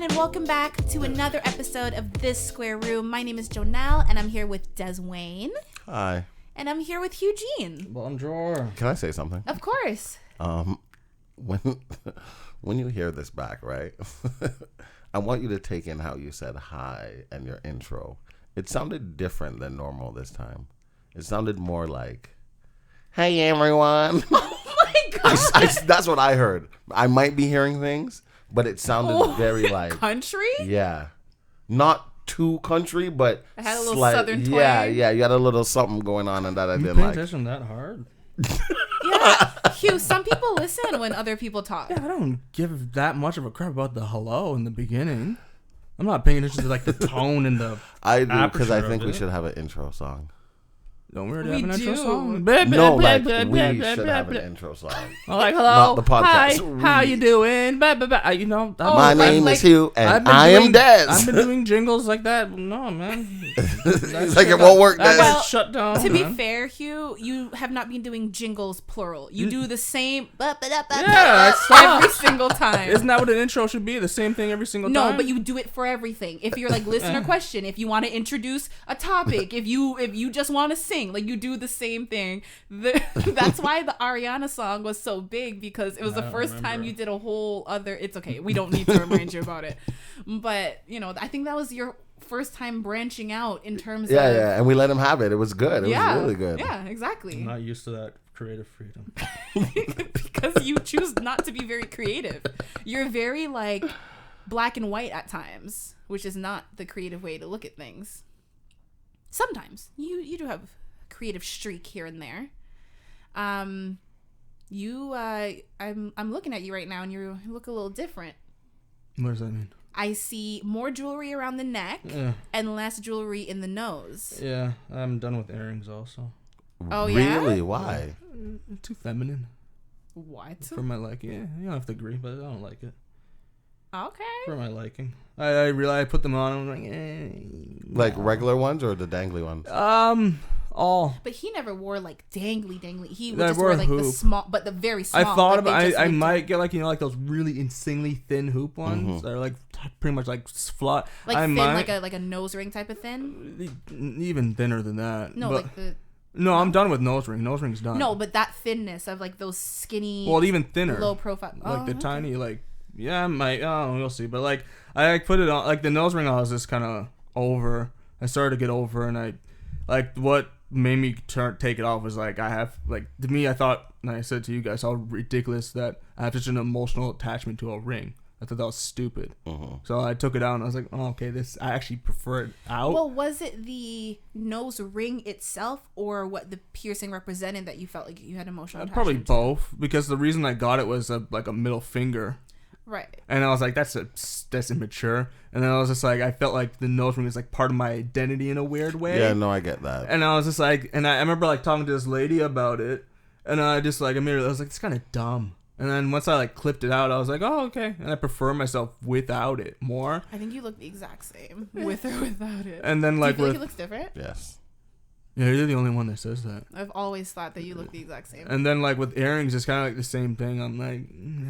and welcome back to another episode of This Square Room. My name is Jonel, and I'm here with Deswayne. Hi. And I'm here with Hugh-Gene. Bonjour. Can I say something? Of course. When you hear this back, right? I want you to take in how you said hi and your intro. It sounded different than normal this time. It sounded more like, "Hey everyone." Oh my god. That's what I heard. I might be hearing things, but it sounded very like country? Yeah. Not too country, but it had a little southern twang. Yeah, you had a little something going on and that I didn't pay like. attention that hard? Yeah. Hugh, some people listen when other people talk. Yeah, I don't give that much of a crap about the hello in the beginning. I'm not paying attention to like the tone and the I do, because I aperture think of we it. should have an intro song. Don't we already We have an intro do. song? No, like we should have an intro song. I'm like, hello, Not the podcast. hi, how you doing? Blah, blah, blah. You know, My name like- is Hugh, and been I am Des. I've been doing jingles like that. No, man. It's like it won't work, Des. Well, shut down. To be man. fair, Hugh, you have not been doing jingles plural. You do the same Yeah, every single time. Isn't that what an intro should be? The same thing every single time? No, but you do it for everything. If you're like listener question, if you want to introduce a topic, if you just want to sing, like you do the same thing. That's why the Ariana song was so big, because it was the first time you did a whole other. It's okay. We don't need to remind you about it. But I think that was your first time branching out in terms of. Yeah, and we let him have it. It was good. It was really good. Yeah, exactly. I'm not used to that creative freedom. Because you choose not to be very creative. You're very like black and white at times, which is not the creative way to look at things. Sometimes you do have a creative streak here and there. I'm looking at you right now, and you look a little different. What does that mean? I see more jewelry around the neck and less jewelry in the nose. Yeah, I'm done with earrings also. Oh, yeah? Really? Why? Too feminine What? for my liking. Yeah, you don't have to agree, but I don't like it. Okay. For my liking. I realize I put them on and I'm like, Like regular ones or the dangly ones? all. But he never wore like dangly. He would I just wore wear a like the hoop. small, but the very small. I thought like, about. I might get like like those really insanely thin hoop ones that are like pretty much like flat. like I thin, might, like a nose ring type of thin. even thinner than that. No, but, like the. no, I'm done with nose ring. Nose ring's done. No, but that thinness of like those skinny. Well, even thinner. Low profile. Like the okay. tiny yeah, I might. Oh, we'll see. But like I like, put it on like the nose ring. I was just kind of over. I started to get over, and I like what made me take it off was like I have like to me I thought, and I said to you guys how ridiculous that I have such an emotional attachment to a ring. I thought that was stupid. So I took it out and I was like, oh, okay, this I actually prefer it out. Well, was it the nose ring itself, or what the piercing represented that you felt like you had emotional attachment Probably to? both, because the reason I got it was like a middle finger. Right. And I was like, that's immature. And then I was just like, I felt like the nose ring is like part of my identity in a weird way. Yeah, no, I get that. And I was just like, and I remember like talking to this lady about it, and I just like immediately I was like, it's kind of dumb. And then once I like clipped it out, I was like, oh, okay. And I prefer myself without it more. I think you look the exact same with or without it. And then Do like you feel with like it looks different? Yes. yeah, you're the only one that says that. I've always thought that you look the exact same. And then like with earrings, it's kind of like the same thing. I'm like,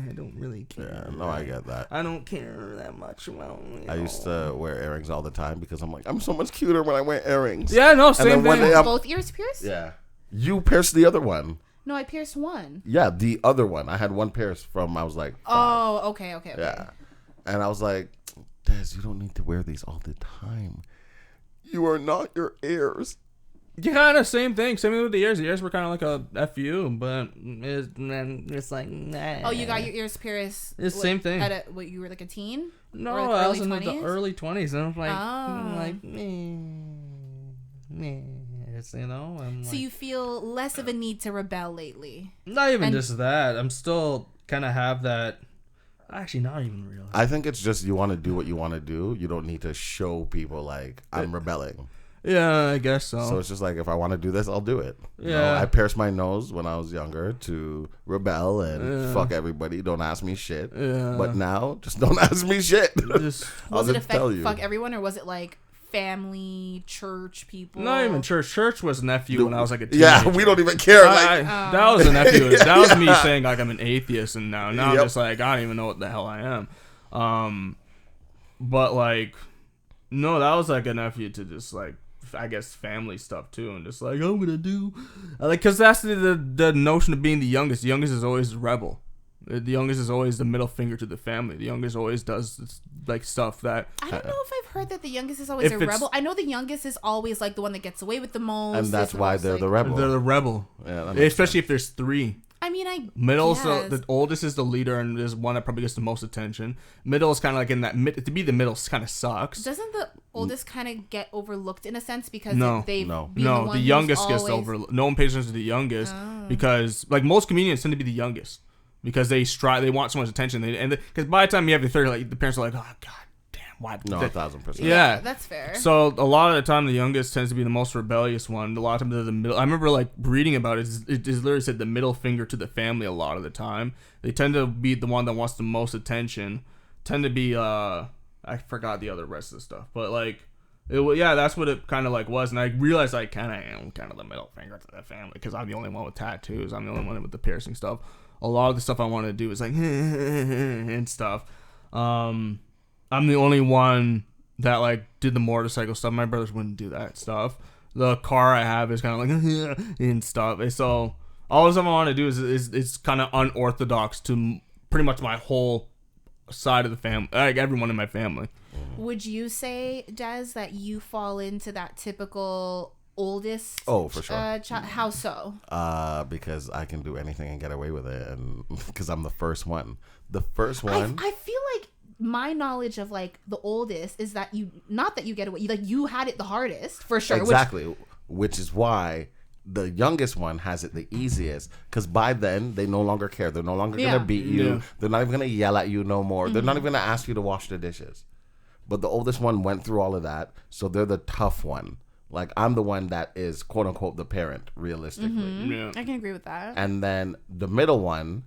I don't really care. Yeah, no, I get that. I don't care that much. Well, I used to wear earrings all the time because I'm like, I'm so much cuter when I wear earrings. Yeah, no, then same one thing. day Both ears pierced? Yeah. You pierced the other one. No, I pierced one. Yeah, the other one. I had one pierced from I was like 5. Oh, okay. Yeah. And I was like, Des, you don't need to wear these all the time. You are not your ears. Yeah, kind of same thing. Same thing with the ears. The ears were kind of like a FU, but it's like, nah. Oh, you got your ears pierced. It's the same thing. What, you were like a teen? No, Or I early was in the 20s? early 20s, and I'm like, Oh. it's, you know. I'm So like, you feel less of a need to rebel lately. not even and- just that. I'm still kind of have that. Actually, not even really. I think it's just you want to do what you want to do. You don't need to show people like I'm rebelling. Yeah, I guess so. So it's just like if I want to do this, I'll do it. You know, Yeah. I pierced my nose when I was younger to rebel and fuck everybody. Don't ask me shit. Yeah. But now, just don't ask me shit. Just I'll Was it just tell you. fuck everyone, or was it like family, church people? not even church. Church was nephew when I was like a teenager. Yeah, we don't even care. Like, that was a nephew. That was me saying like I'm an atheist, and now I'm Yep. just like I don't even know what the hell I am. But like, no, that was like a nephew to just like, I guess family stuff too, and just like I'm gonna do, like, cause that's the notion of being the youngest. The youngest is always the rebel. The youngest is always the middle finger to the family. The youngest always does this, like stuff that. I don't know if I've heard that the youngest is always a rebel. I know the youngest is always like the one that gets away with the most, and that's why they're the rebel. They're the rebel, yeah, especially if there's three. I mean, middle's the oldest is the leader and is one that probably gets the most attention. Middle is kind of like in that to be the middle kind of sucks. Doesn't the oldest kind of get overlooked in a sense because no, the youngest gets overlooked. No one pays attention to the youngest because like most comedians tend to be the youngest because they want so much attention. Because by the time you have your 30, like the parents are like, oh god. Why? No, 1,000%. Yeah, that's fair. So a lot of the time, the youngest tends to be the most rebellious one. A lot of times, they're the middle. I remember like reading about it. It literally said the middle finger to the family. A lot of the time, they tend to be the one that wants the most attention. Tend to be I forgot the other rest of the stuff, but like that's what it kind of like was. And I realized I kind of am kind of the middle finger to the family because I'm the only one with tattoos. I'm the only one with the piercing stuff. A lot of the stuff I want to do is like and stuff. I'm the only one that like did the motorcycle stuff. My brothers wouldn't do that stuff. The car I have is kind of like and stuff. And so all the stuff I want to do is kind of unorthodox to pretty much my whole side of the family, like everyone in my family. Would you say, Des, that you fall into that typical oldest? Oh, for sure. How so? Because I can do anything and get away with it, and because I'm the first one. The first one. I feel like my knowledge of like the oldest is that you get away, like you had it the hardest for sure. Exactly, which is why the youngest one has it the easiest, because by then they no longer care. They're no longer gonna beat you. Yeah. They're not even gonna yell at you no more. They're not even gonna ask you to wash the dishes. But the oldest one went through all of that, so they're the tough one. Like I'm the one that is quote unquote the parent, realistically. Yeah. I can agree with that. And then the middle one,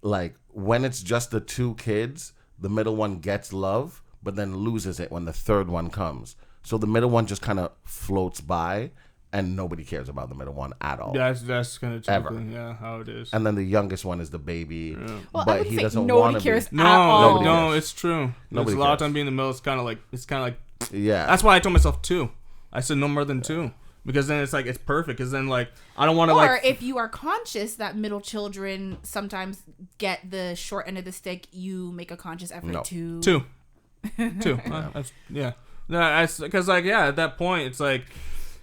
like when it's just the two kids, the middle one gets love, but then loses it when the third one comes. So the middle one just kind of floats by, and nobody cares about the middle one at all. That's kind of typically how it is. And then the youngest one is the baby, well, but he doesn't want to. Nobody cares at all. No, it's true. Nobody a lot of time being in the middle. It's kind of like yeah. That's why I told myself 2. I said no more than 2. Because then it's like it's perfect. Because then like I don't want to like. Or if you are conscious that middle children sometimes get the short end of the stick, you make a conscious effort to 2. Yeah. No, because like at that point it's like,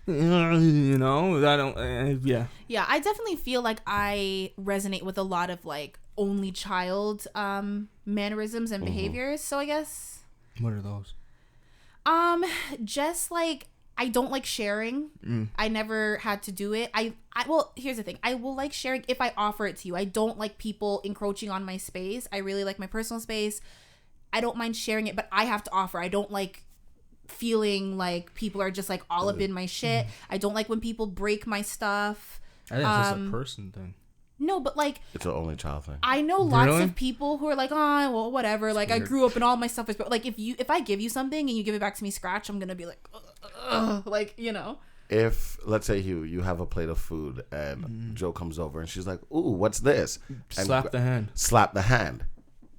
you know, I don't. Yeah. Yeah, I definitely feel like I resonate with a lot of like only child mannerisms and behaviors. So I guess. What are those? Just like. I don't like sharing. I never had to do it. Well, here's the thing. I will like sharing if I offer it to you. I don't like people encroaching on my space. I really like my personal space. I don't mind sharing it, but I have to offer. I don't like feeling like people are just like all up in my shit. I don't like when people break my stuff. I think it's just a person thing. No, but like it's an only child thing. I know lots of people who are like, oh, well, whatever. Like I grew up and all my stuff is, but like if I give you something and you give it back to me scratch, I'm gonna be like, like, you know. If let's say you have a plate of food and Joe comes over and she's like, ooh, what's this? And slap the hand. Slap the hand.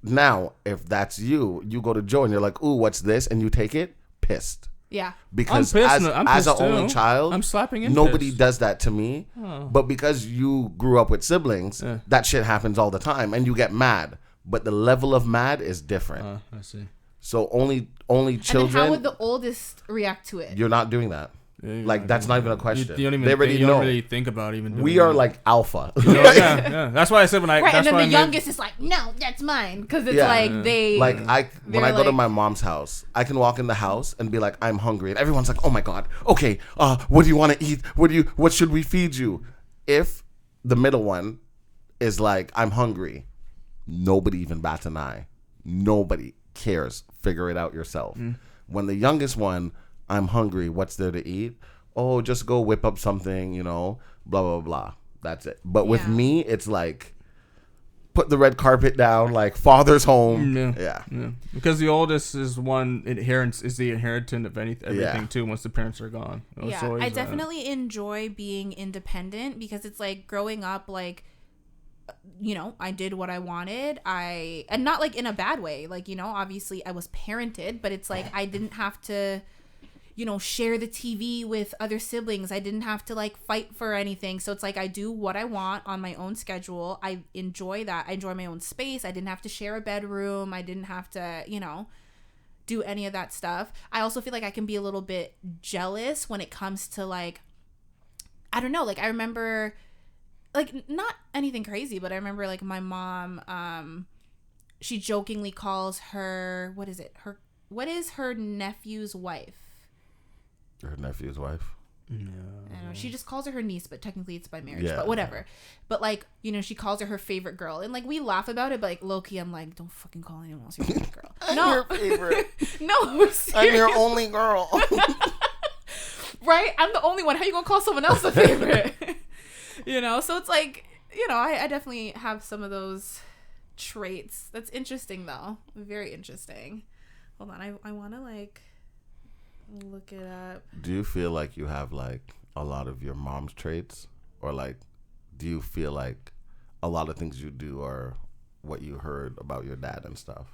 Now, if that's you go to Joe and you're like, ooh, what's this? And you take it, pissed. Yeah. Because as an only child, I'm slapping and nobody pissed. does that to me. Oh. But because you grew up with siblings, that shit happens all the time and you get mad. But the level of mad is different. I see. So only children. And then how would the oldest react to it? You're not doing that. Yeah, like that's not even a question. You don't even, they already know. Don't really think about even doing we are like alpha. Yeah. That's why I said when I right, that's and then the youngest is like, no, that's mine, because it's like they like when I go to my mom's house, I can walk in the house and be like, I'm hungry, and everyone's like, oh my god, okay, what do you want to eat? What should we feed you? If the middle one is like, I'm hungry, nobody even bats an eye. Nobody cares. Figure it out yourself. When the youngest one, I'm hungry, what's there to eat? Oh, just go whip up something, you know, blah, blah, blah. That's it. But with me, it's like, put the red carpet down, like, father's home. Yeah. Because the oldest is the inheritant of everything, too, once the parents are gone. I definitely enjoy being independent because it's like growing up, like, you know, I did what I wanted. And not like in a bad way. Like, you know, obviously I was parented, but it's like I didn't have to, you know, share the TV with other siblings. I didn't have to like fight for anything. So it's like I do what I want on my own schedule. I enjoy that. I enjoy my own space. I didn't have to share a bedroom. I didn't have to, you know, do any of that stuff. I also feel like I can be a little bit jealous when it comes to like, I don't know, like I remember, like not anything crazy, but I remember like my mom, she jokingly calls her, what is her nephew's wife? Her nephew's wife? Yeah. I don't know. She just calls her niece, but technically it's by marriage. Yeah. But whatever. But like, you know, she calls her favorite girl, and like we laugh about it. But like low-key, I'm like, don't fucking call anyone else your favorite girl. I'm your favorite. No, seriously. I'm your only girl. Right? I'm the only one. How you gonna call someone else a favorite? You know. So it's like, you know, I definitely have some of those traits. That's interesting though. Very interesting. Hold on. I want to like look it up. Do you feel like you have like a lot of your mom's traits, or like do you feel like a lot of things you do are what you heard about your dad and stuff?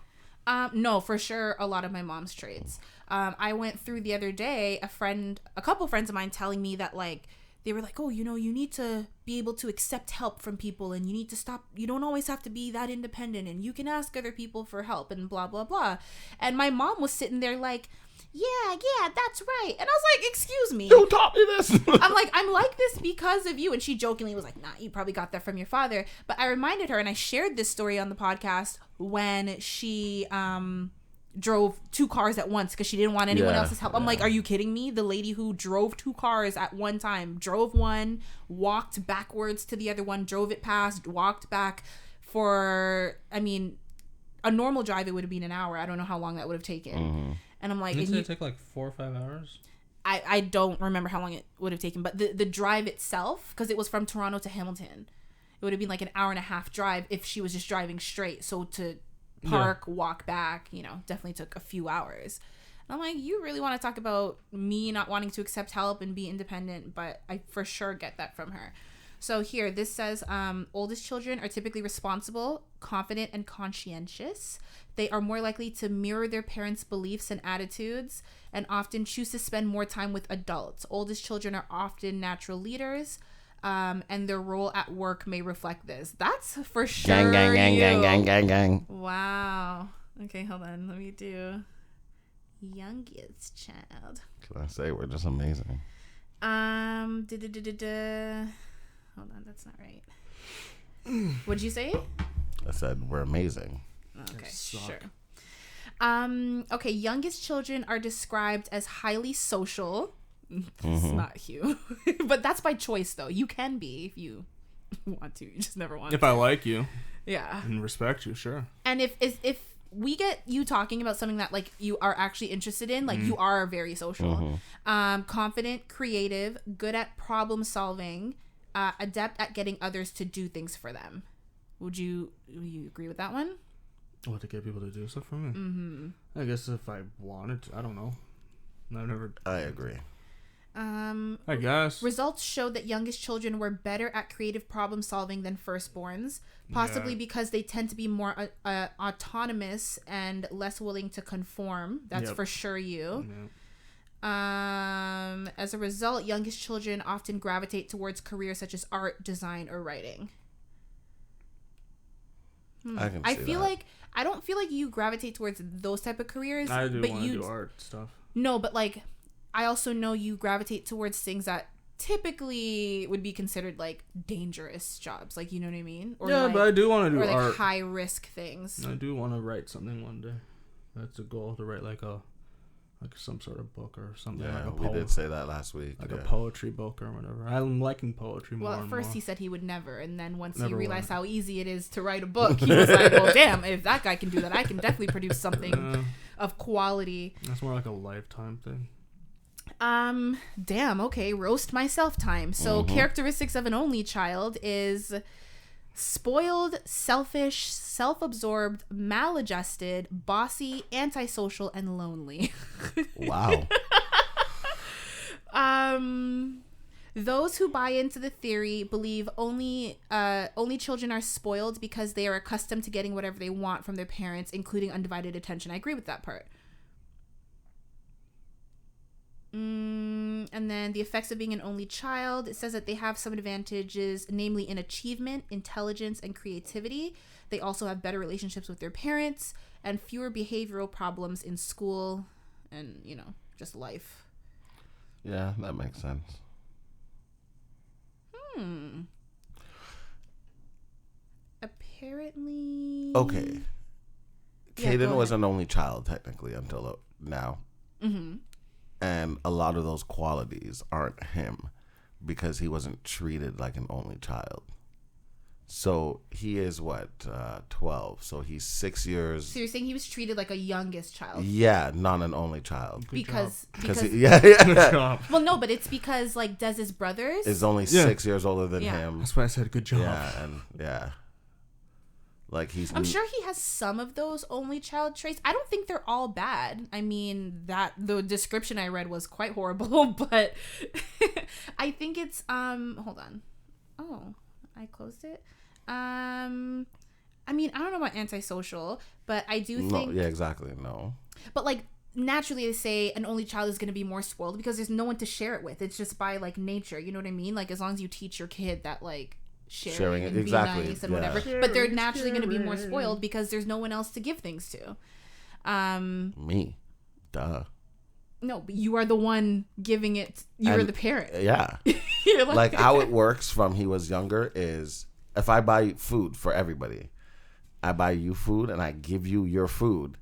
No, for sure a lot of my mom's traits. I went through the other day a couple friends of mine telling me that like they were like, oh, you know, you need to be able to accept help from people, and you need to stop, you don't always have to be that independent, and you can ask other people for help and blah blah blah. And my mom was sitting there like, yeah, that's right. And I was like, excuse me. You taught me this. I'm like this because of you. And she jokingly was like, nah, you probably got that from your father. But I reminded her, and I shared this story on the podcast when she drove 2 cars at once because she didn't want anyone else's help. I'm like, are you kidding me? The lady who drove 2 cars at one time, drove one, walked backwards to the other one, drove it past, walked back for, I mean, a normal drive, it would have been an hour. I don't know how long that would have taken. Mm-hmm. And I'm like, didn't it take like 4 or 5 hours? I don't remember how long it would have taken, but the drive itself, because it was from Toronto to Hamilton, it would have been like an hour and a half drive if she was just driving straight. So to park, walk back, you know, definitely took a few hours. And I'm like, you really want to talk about me not wanting to accept help and be independent, but I for sure get that from her. So here, this says, oldest children are typically responsible, confident, and conscientious. They are more likely to mirror their parents' beliefs and attitudes, and often choose to spend more time with adults. Oldest children are often natural leaders, and their role at work may reflect this. That's for sure. Gang. Wow. Okay, hold on. Let me do youngest child. Can I say we're just amazing? Hold on, that's not right. What'd you say? I said we're amazing. Okay, sure. Okay, youngest children are described as highly social. It's not Hugh. But that's by choice, though. You can be if you want to. You just never want to. If I like you. Yeah. And respect you, sure. And if we get you talking about something that like you are actually interested in, like you are very social. Confident, creative, good at problem solving, adept at getting others to do things for them. Would you agree with that one? What, to get people to do stuff for me? Mm-hmm. I guess if I wanted to, I don't know. I agree. I guess. Results show that youngest children were better at creative problem solving than firstborns, possibly because they tend to be more autonomous and less willing to conform. That's for sure you. Yep. As a result, youngest children often gravitate towards careers such as art, design, or writing. I feel like I don't feel like you gravitate towards those type of careers. I do want to do art stuff. No, but like I also know you gravitate towards things that typically would be considered like dangerous jobs, like, you know what I mean? Or yeah, like, but I do want to do or like art. High risk things. I do want to write something one day. That's a goal, to write like some sort of book or something. Yeah, like we did say that last week. Like a poetry book or whatever. I'm liking poetry more. Well, at first more. he said he would never, and then once he realized how easy it is to write a book, he was like, well, damn, if that guy can do that, I can definitely produce something of quality. That's more like a lifetime thing. Damn, okay, roast myself time. So characteristics of an only child is spoiled, selfish, self-absorbed, maladjusted, bossy, antisocial, and lonely. Wow. Those who buy into the theory believe only children are spoiled because they are accustomed to getting whatever they want from their parents, including undivided attention. I agree with that part. And then the effects of being an only child. It says that they have some advantages, namely in achievement, intelligence, and creativity. They also have better relationships with their parents and fewer behavioral problems in school and, you know, just life. Yeah, that makes sense. Apparently. Okay. Yeah, Caden go was ahead. an only child technically until now. Mm-hmm. And a lot of those qualities aren't him because he wasn't treated like an only child. So he is 12. So he's 6 years. So you're saying he was treated like a youngest child? Yeah, not an only child. Because Good job. well, no, but it's because like Dez's brothers Is only 6 years older than him. That's why I said good job. Yeah, and like I'm sure he has some of those only child traits. I don't think they're all bad. I mean, that the description I read was quite horrible, but I think it's hold on. Oh, I closed it. I mean, I don't know about antisocial, but I do think No, yeah, exactly. No. But like naturally they say an only child is going to be more spoiled because there's no one to share it with. It's just by like nature, you know what I mean? Like as long as you teach your kid that like sharing it, and exactly, be nice and yeah. whatever, but they're naturally going to be more spoiled because there's no one else to give things to. Me. Duh. No, but you are the one giving it. You're And- the parent. Yeah. You're Like how it works from he was younger is if I buy food for everybody, I buy you food and I give you your food,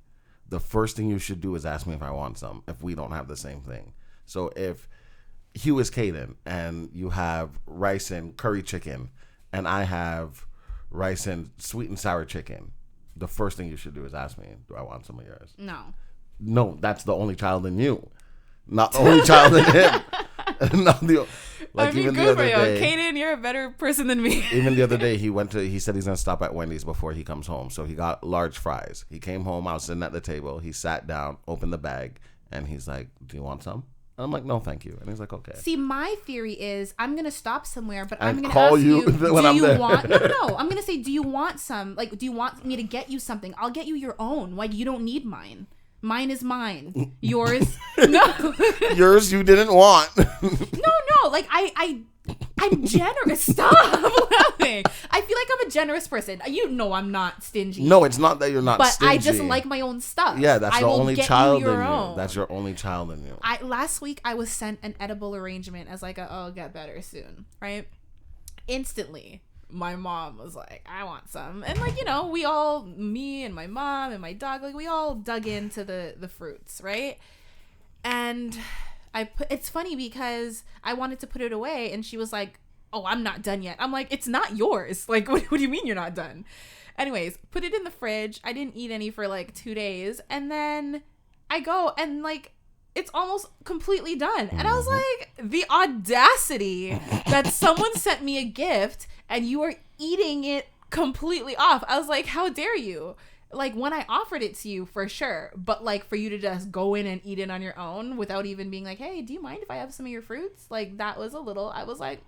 the first thing you should do is ask me if I want some if we don't have the same thing. So if Hugh is Caden and you have rice and curry chicken and I have rice and sweet and sour chicken, the first thing you should do is ask me, do I want some of yours? No, that's the only child in you, not the only child in him. Not the, like I mean, even the good for other you, day, Kaden. You're a better person than me. even the other day, he said he's gonna stop at Wendy's before he comes home. So he got large fries. He came home. I was sitting at the table. He sat down, opened the bag, and he's like, "Do you want some?" And I'm like, "No, thank you." And he's like, "Okay." See, my theory is I'm gonna stop somewhere, but And I'm gonna call ask you you, when do I'm you there. want? No. I'm gonna say, do you want some? Like, do you want me to get you something? I'll get you your own. Like, you don't need mine. Mine is mine. Yours, no. Yours you didn't want. No. Like, I'm generous. Stop laughing. I feel like I'm a generous person. You know I'm not stingy. No, it's not that you're not but stingy. I just like my own stuff. Yeah, that's I the will only get child you your in own. you. That's your only child in you. Last week I was sent an edible arrangement as like I'll get better soon, right? Instantly, my mom was like, I want some. And like, you know, we all, me and my mom and my dog, like we all dug into the fruits, right? And it's funny because I wanted to put it away and she was like, oh, I'm not done yet. I'm like, it's not yours. Like, what do you mean you're not done? Anyways, put it in the fridge. I didn't eat any for like 2 days. And then I go and like, it's almost completely done. And I was like, the audacity that someone sent me a gift and you are eating it completely off. I was like, how dare you? Like, when I offered it to you, for sure. But like, for you to just go in and eat it on your own without even being like, hey, do you mind if I have some of your fruits? Like, that was a little, I was like,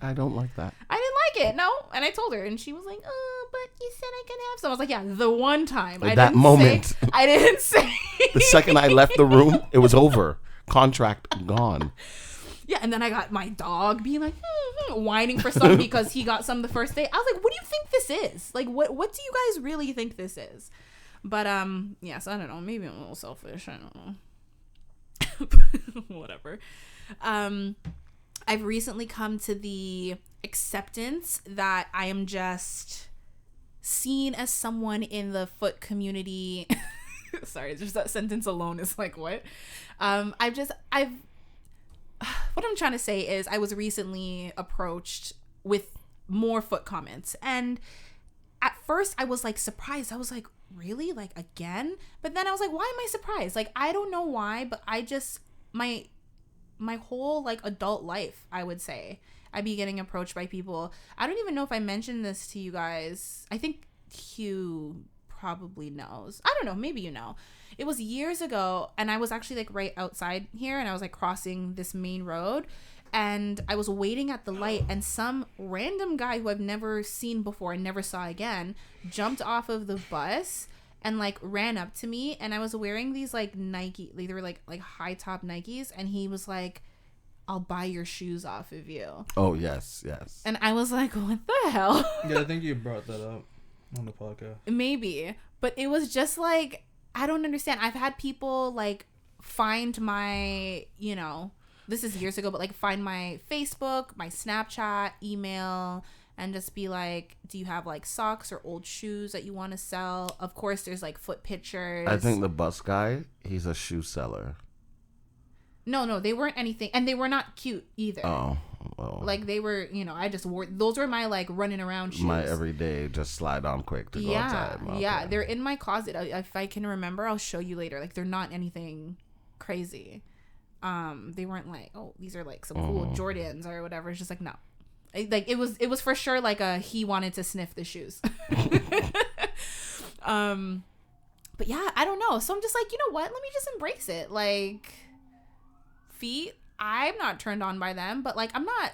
I don't like that. I didn't like it. No. And I told her and she was like, oh, but you said I could have some. I was like, yeah, the one time. At that moment. I didn't say. The second I left the room, it was over. Contract gone. Yeah, and then I got my dog being like, whining for some because he got some the first day. I was like, what do you think this is? Like, what do you guys really think this is? But, yes, I don't know. Maybe I'm a little selfish. I don't know. Whatever. I've recently come to the acceptance that I am just seen as someone in the foot community. Sorry, just that sentence alone is like, what? What I'm trying to say is I was recently approached with more foot comments. And at first I was like surprised. I was like, really? Like again? But then I was like, why am I surprised? Like, I don't know why, but I just, my whole like adult life, I would say, I'd be getting approached by people. I don't even know if I mentioned this to you guys. I think Hugh probably knows. I don't know. Maybe you know. It was years ago and I was actually like right outside here and I was like crossing this main road and I was waiting at the light, and some random guy who I've never seen before and never saw again jumped off of the bus and like ran up to me, and I was wearing these like Nike, they were like high top Nikes, and he was like, I'll buy your shoes off of you. Oh, yes. And I was like, what the hell? Yeah, I think you brought that up on the podcast. Maybe. But it was just like, I don't understand. I've had people like find my, you know, this is years ago, but like find my Facebook, my Snapchat, email, and just be like, do you have like socks or old shoes that you want to sell? Of course, there's like foot pictures. I think the bus guy, he's a shoe seller. No, they weren't anything. And they were not cute either. Oh, well. Like they were, you know, I just wore, those were my like running around shoes. My everyday, just slide on quick to go outside. Okay. Yeah, they're in my closet. If I can remember, I'll show you later. Like they're not anything crazy. They weren't like, oh, these are like some cool Jordans or whatever. It's just like, no. Like it was for sure like he wanted to sniff the shoes. But yeah, I don't know. So I'm just like, you know what? Let me just embrace it. Like feet, I'm not turned on by them, but like I'm not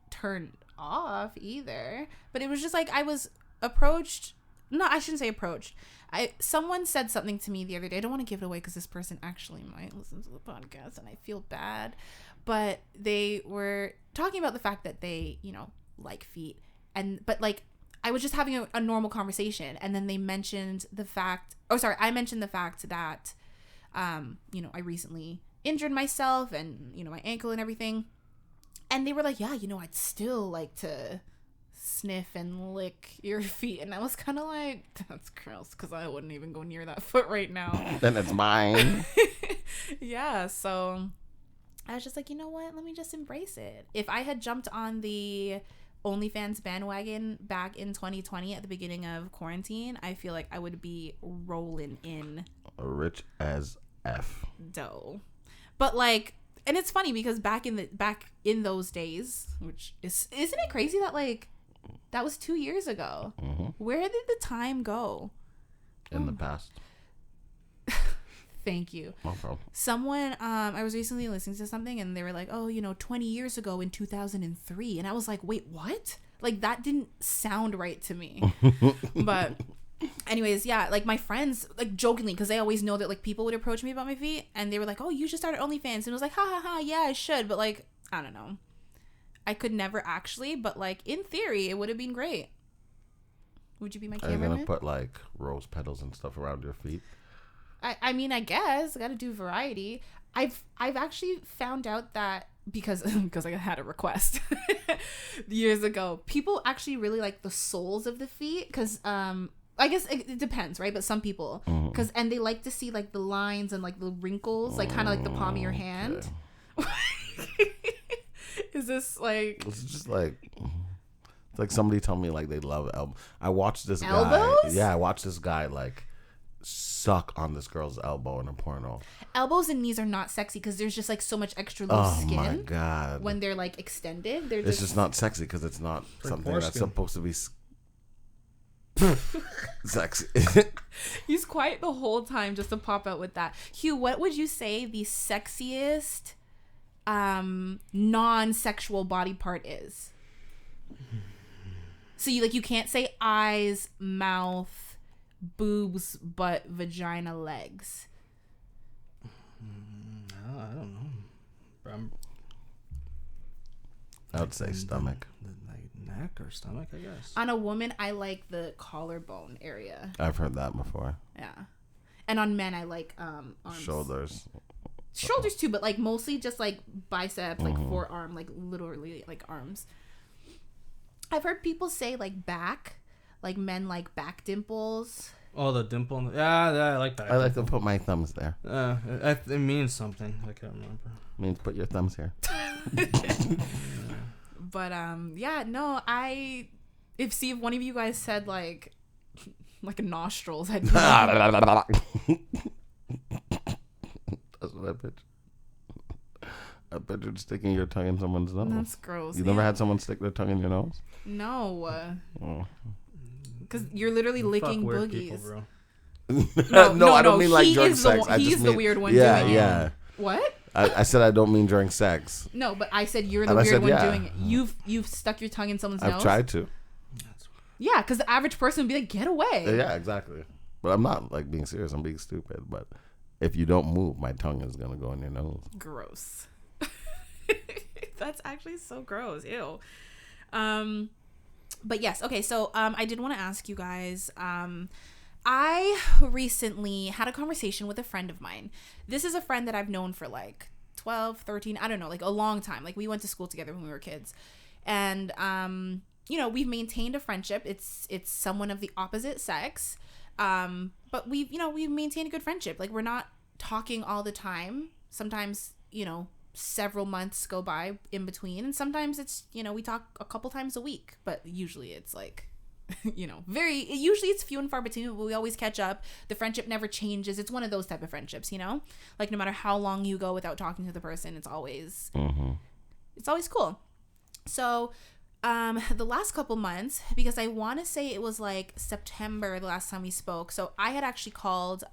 turned off either. But it was just like I was approached. No, I shouldn't say approached. Someone said something to me the other day. I don't want to give it away because this person actually might listen to the podcast and I feel bad. But they were talking about the fact that they, you know, like feet. But like I was just having a normal conversation, and then they mentioned the fact, I mentioned the fact that, you know, I recently injured myself and, you know, my ankle and everything. And they were like, yeah, you know, I'd still like to sniff and lick your feet. And I was kind of like, that's gross, because I wouldn't even go near that foot right now. Then it's mine. Yeah, so I was just like, you know what? Let me just embrace it. If I had jumped on the OnlyFans bandwagon back in 2020 at the beginning of quarantine, I feel like I would be rolling in rich as F dough. But like, and it's funny because back in those days, which isn't it crazy that like that was 2 years ago? Mm-hmm. Where did the time go? In the past. Thank you. No problem. Someone, I was recently listening to something and they were like, oh, you know, 20 years ago in 2003. And I was like, wait, what? Like, that didn't sound right to me. But anyways, yeah, like my friends, like jokingly, because they always know that like people would approach me about my feet. And they were like, oh, you should start OnlyFans. And I was like, ha ha ha, yeah, I should. But like, I don't know. I could never actually, but like in theory, it would have been great. Would you be my cameraman? Are you going to put like rose petals and stuff around your feet? I mean, I guess I got to do variety. I've actually found out that because I had a request years ago, people actually really like the soles of the feet because I guess it depends, right? But some people and they like to see like the lines and like the wrinkles, like kind of like the palm of your hand. Okay. Is this like? It's just like. It's like somebody told me like they love elbows. I watched this elbows? guy. Yeah, I watched this guy like suck on this girl's elbow in a porno. Elbows and knees are not sexy because there's just like so much extra loose skin. Oh my god! When they're like extended, it's just not sexy because it's not something that's supposed to be sexy. He's quiet the whole time just to pop out with that. Hugh, what would you say the sexiest non-sexual body part is? So you can't say eyes, mouth, boobs, butt, vagina, legs. No, I don't know. I would say stomach. Like neck or stomach, I guess. On a woman, I like the collarbone area. I've heard that before. Yeah. And on men, I like arms. Shoulders too, but like mostly just like biceps, like forearm, like literally like arms. I've heard people say like back, like men like back dimples. Oh, the dimple. Yeah, I like that. I like to put my thumbs there. It means something. I can't remember. It means put your thumbs here. But yeah, no, if one of you guys said like nostrils, I'd be like, that's what I picture. I pictured sticking your tongue in someone's nose. That's gross. You never had someone stick their tongue in your nose? No. Because you're literally licking boogies. People, bro. No, I don't mean like drug sex. He's the weird one. Yeah. What? I said I don't mean during sex. No, but I said you're the And I weird said, one yeah. doing it. You've stuck your tongue in someone's nose. I've tried to. Yeah, because the average person would be like, get away. Yeah, exactly. But I'm not like being serious. I'm being stupid. But if you don't move, my tongue is gonna go in your nose. Gross. That's actually so gross. Ew. But yes, okay, so I did want to ask you guys, I recently had a conversation with a friend of mine. This is a friend that I've known for like 12, 13, I don't know, like a long time. Like we went to school together when we were kids. And you know, we've maintained a friendship. It's someone of the opposite sex. But we've maintained a good friendship. Like we're not talking all the time. Sometimes, you know, several months go by in between, and sometimes it's, you know, we talk a couple times a week, but usually it's like, you know, usually it's few and far between, but we always catch up. The friendship never changes. It's one of those type of friendships, you know, like no matter how long you go without talking to the person, it's always cool. So the last couple months, because I want to say it was like September the last time we spoke. So I had actually called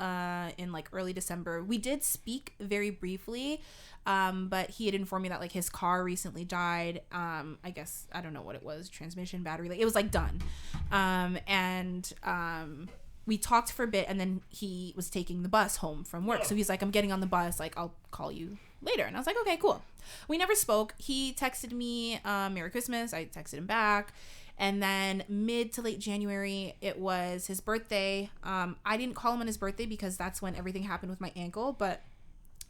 in like early December. We did speak very briefly, but he had informed me that like his car recently died. I guess, I don't know what it was, transmission, battery, like it was like done. We talked for a bit, and then he was taking the bus home from work. So he's like, I'm getting on the bus, like I'll call you later. And I was like, okay, cool. We never spoke. He texted me Merry Christmas. I texted him back. And then mid to late January, it was his birthday. I didn't call him on his birthday because that's when everything happened with my ankle, but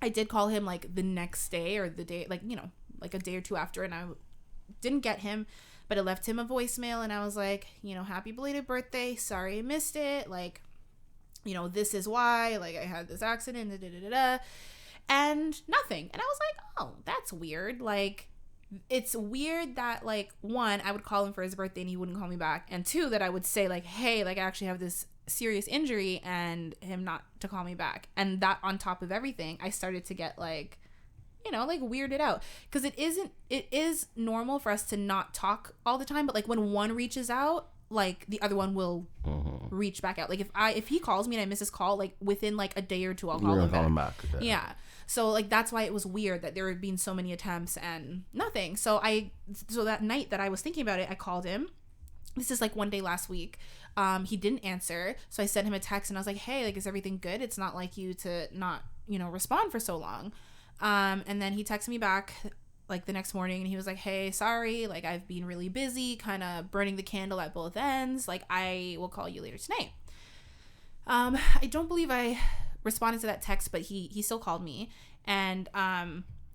I did call him like the next day, or the day, like, you know, like a day or two after, and I didn't get him, but I left him a voicemail, and I was like, you know, happy belated birthday, sorry I missed it, like, you know, this is why, like, I had this accident, and nothing. And I was like, oh, that's weird. Like, it's weird that, like, one, I would call him for his birthday and he wouldn't call me back, and two, that I would say, like, hey, like, I actually have this serious injury, and him not to call me back. And that on top of everything, I started to get, like, you know, like, weirded out, because it is normal for us to not talk all the time, but like when one reaches out, like the other one will reach back out. Like if he calls me and I miss his call, like within like a day or two, I'll call him back. Yeah. So like that's why it was weird that there had been so many attempts and nothing. So that night that I was thinking about it, I called him. This is like one day last week. He didn't answer, so I sent him a text and I was like, hey, like, is everything good? It's not like you to not, you know, respond for so long. And then he texted me back like the next morning, and he was like, hey, sorry, like I've been really busy, kind of burning the candle at both ends, like I will call you later tonight. I don't believe I responded to that text, but he still called me, and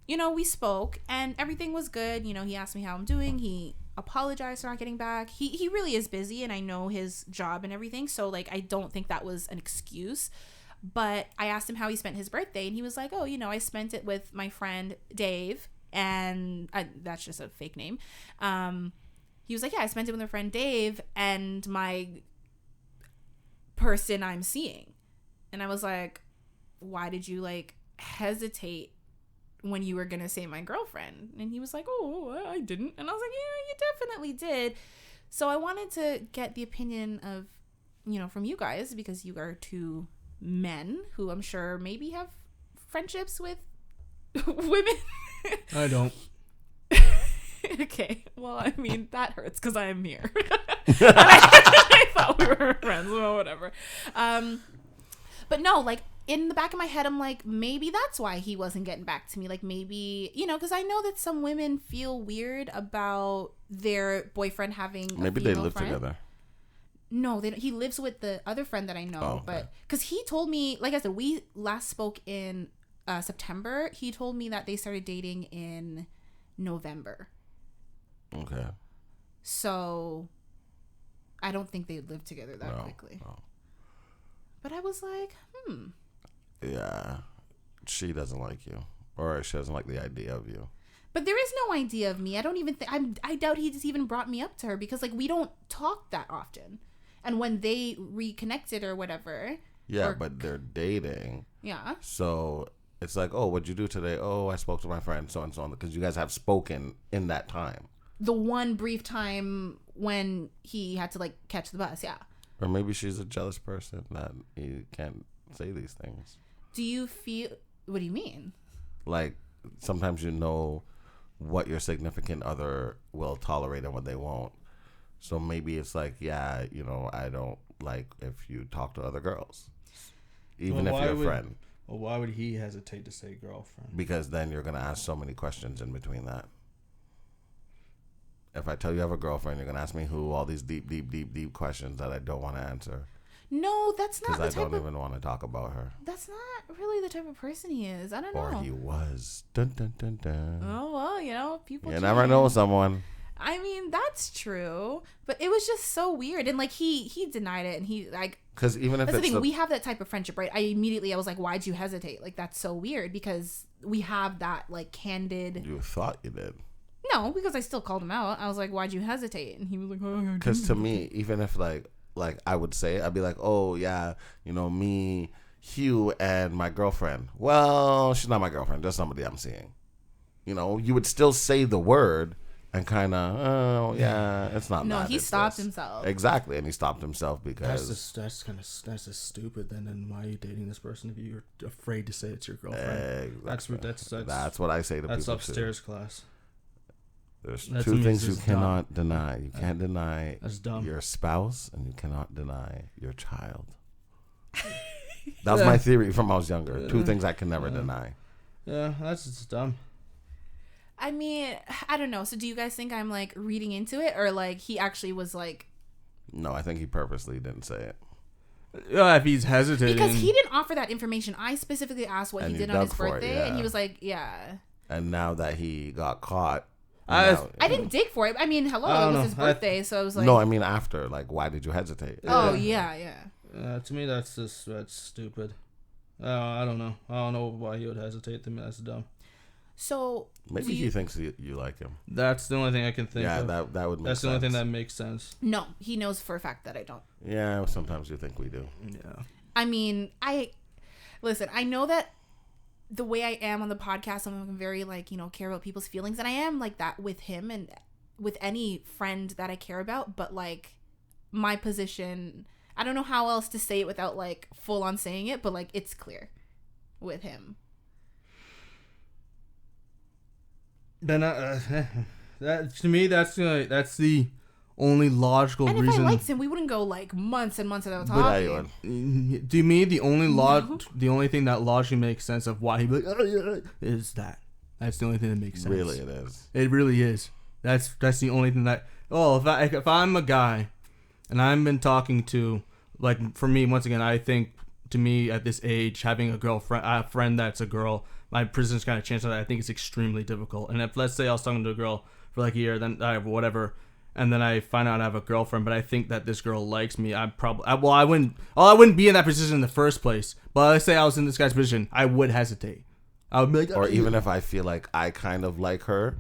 you know, we spoke and everything was good. You know, he asked me how I'm doing. He apologized for not getting back. He really is busy, and I know his job and everything, so like I don't think that was an excuse. But I asked him how he spent his birthday, and he was like, oh, you know, I spent it with my friend Dave, and that's just a fake name. He was like, yeah, I spent it with my friend Dave and my person I'm seeing. And I was like, why did you like hesitate when you were gonna say my girlfriend? And he was like, oh, I didn't. And I was like, yeah, you definitely did. So I wanted to get the opinion of, you know, from you guys, because you are two men who I'm sure maybe have friendships with women. I don't. Okay, well, I mean, that hurts because I am here. I thought we were friends. Well, whatever. But no, like, in the back of my head, I'm like, maybe that's why he wasn't getting back to me. Like, maybe, you know, because I know that some women feel weird about their boyfriend having a maybe they live friend. together. No, they don't. He lives with the other friend that I know. Okay. But because he told me, like I said, we last spoke in September. He told me that they started dating in November. Okay. So I don't think they lived together that quickly. No. But I was like, Yeah. She doesn't like you. Or she doesn't like the idea of you. But there is no idea of me. I don't even think, I doubt he just even brought me up to her, because like we don't talk that often. And when they reconnected or whatever. Yeah, but they're dating. Yeah. So it's like, oh, what'd you do today? Oh, I spoke to my friend, so and so on. Because you guys have spoken in that time. The one brief time when he had to like catch the bus, yeah. Or maybe she's a jealous person that he can't say these things. Do you feel, what do you mean? Like, sometimes you know what your significant other will tolerate and what they won't. So maybe it's like, yeah, I don't like if you talk to other girls, even if you're a friend. Well, why would he hesitate to say girlfriend? Because then you're going to ask so many questions in between that. If I tell you I have a girlfriend, you're going to ask me who, all these deep questions that I don't want to answer. No, that's not the type of... Because I don't even want to talk about her. That's not really the type of person he is. I don't know. Or he was. Dun, dun, dun, dun. Oh, well, people You change. never know someone. I mean, that's true. But it was just so weird. And, like, he denied it. And he, like... Because even if that's it's the thing. We have that type of friendship, right? I was like, why'd you hesitate? Like, that's so weird. Because we have that, like, candid... You thought you did. No, because I still called him out. I was like, why'd you hesitate? And he was like, oh, because to me, even if like I would say, I'd be like, oh yeah, me, Hugh, and my girlfriend. Well, she's not my girlfriend, just somebody I'm seeing. You would still say the word and kind of, oh yeah, it's not. No, that, he it's stopped this. Himself. Exactly, and he stopped himself because that's just stupid. Then why are you dating this person if you're afraid to say it's your girlfriend? Exactly. That's what I say to people. That's upstairs class. There's two things you cannot deny. You can't deny dumb. your spouse, and you cannot deny your child. That was my theory from when I was younger. Two things I can never deny. Yeah, that's just dumb. I mean, I don't know. So do you guys think I'm like reading into it, or like he actually was like... No, I think he purposely didn't say it. If he's hesitating. Because he didn't offer that information. I specifically asked what he did on his birthday, and he was like, yeah. And now that he got caught... I didn't dig for it. I mean, hello, it was his birthday, so I was like... No, I mean after. Like, why did you hesitate? Oh, yeah. To me, that's stupid. I don't know. I don't know why he would hesitate. To me, that's dumb. So... Maybe he thinks you like him. That's the only thing I can think of. Yeah, that would make sense. That's the only thing that makes sense. No, he knows for a fact that I don't. Yeah, sometimes you think we do. Yeah. I mean, Listen, I know that the way I am on the podcast, I'm very, like, care about people's feelings. And I am like that with him and with any friend that I care about. But, like, my position, I don't know how else to say it without, like, full on saying it. But, like, it's clear with him. Then, that to me, that's the only logical reason. And if I liked him, we wouldn't go, like, months and months without talking. To me, the only thing that logically makes sense of why he'd be like, is that. That's the only thing that makes sense. Really, it is. It really is. That's the only thing that. Oh, if I'm a guy, and I've been talking to, like, for me, once again, I think to me at this age, having a friend that's a girl, my percentage kind of chance of that, I think it's extremely difficult. And if, let's say I was talking to a girl for like a year, then I have whatever, and then I find out I have a girlfriend, but I think that this girl likes me, I wouldn't be in that position in the first place. But let's say I was in this guy's position, I would hesitate. I would be like, or even if I feel like I kind of like her,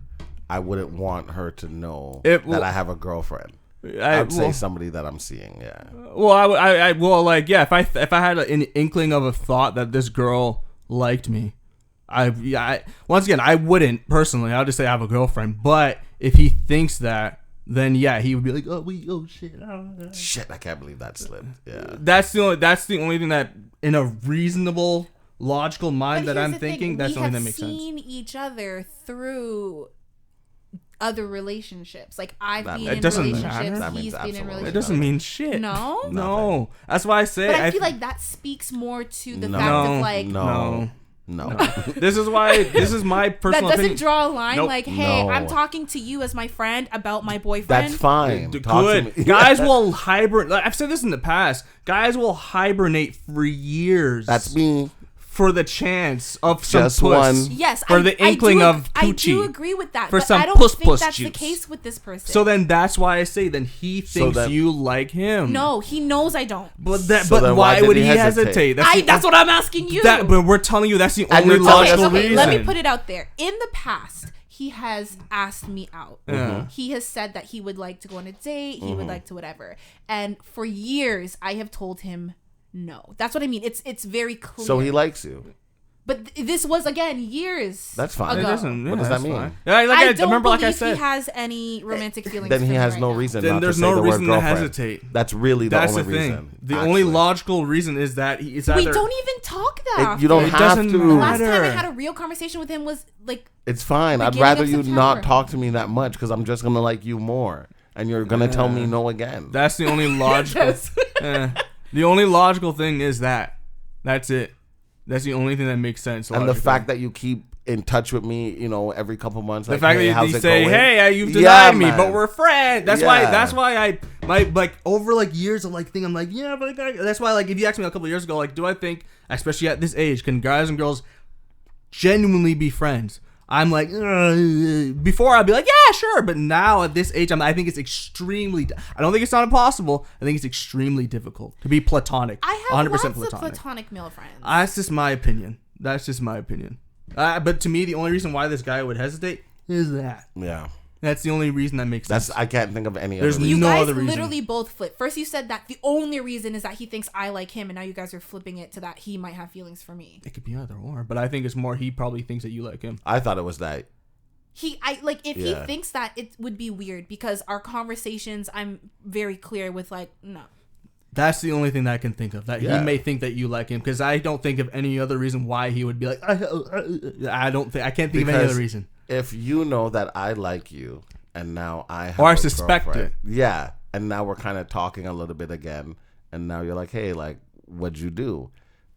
I wouldn't want her to know that I have a girlfriend. I'd say somebody that I'm seeing, yeah. Well, if I had an inkling of a thought that this girl liked me, once again, I wouldn't personally. I'll just say I have a girlfriend. But if he thinks that, then yeah, he would be like, oh shit, shit, I can't believe that slipped. Yeah, that's the only thing that in a reasonable, logical mind that I'm thinking, that's the only thing that makes sense. We have seen each other through other relationships. Like, I've been in relationships, he's been in relationships. It doesn't mean shit. No, that's why I say. But I feel like that speaks more to the fact of like No. This is my personal that doesn't opinion. Draw a line. Nope. Like, hey, I'm talking to you as my friend about my boyfriend. That's fine. Good. Guys will hibernate. Like, I've said this in the past. Guys will hibernate for years. That's me. For the chance of some just puss. One. Yes. For the inkling of coochie. I do agree with that. For but some I don't think that's juice. The case with this person. So then that's why I say then he thinks you like him. No, he knows I don't. But why would he hesitate? That's what I'm asking you. But we're telling you that's the only logical reason. Let me put it out there. In the past, he has asked me out. Yeah. He has said that he would like to go on a date. He would like to whatever. And for years, I have told him no. That's what I mean. It's very clear. So he likes you. But this was, again, years That's fine. ago. What does that mean? Yeah, I don't remember, like I believe said, he has any romantic feelings. Then for he me has right no now. reason then not there's to say no the reason word to girlfriend. hesitate. That's really the That's only the thing. reason. The actually. only logical reason is that it's either... We don't even talk that You don't often. It have doesn't to. The last matter. time I had a real conversation with him was like... It's fine. I'd beginning rather of you September. not talk to me that much because I'm just gonna like you more, and you're gonna tell me no again. That's the only logical... Yes. The only logical thing is that. That's it. That's the only thing that makes sense. And the fact that you keep in touch with me, you know, every couple months. The Like, fact hey, that how's you it say, going? "Hey, you've Yeah, denied me, man. but we're friends." That's Yeah. why I like over like years of like thinking, I'm like, yeah, but that's why, like, if you asked me a couple of years ago, like, do I think, especially at this age, can guys and girls genuinely be friends? I'm like, before I'd be like, yeah, sure, but now at this age, I think it's extremely. I don't think it's not impossible. I think it's extremely difficult to be platonic. I have 100% lots of platonic. platonic male friends. That's just my opinion. But to me, the only reason why this guy would hesitate is that. Yeah, That's the only reason that makes sense. I can't think of any. There's other You reason. no guys other reason. literally both flip. First, you said that the only reason is that he thinks I like him, and now you guys are flipping it to that he might have feelings for me. It could be either or, but I think it's more he probably thinks that you like him. I thought it was that. If he Yeah. thinks that, it would be weird because our conversations, I'm very clear with like, no. That's the only thing that I can think of. That Yeah. he may think that you like him, because I don't think of any other reason why he would be like. I can't think of any other reason. If you know that I like you, and now I have Or I a suspect girlfriend, it. yeah, and now we're kind of talking a little bit again, and now you're like, hey, like, what'd you do?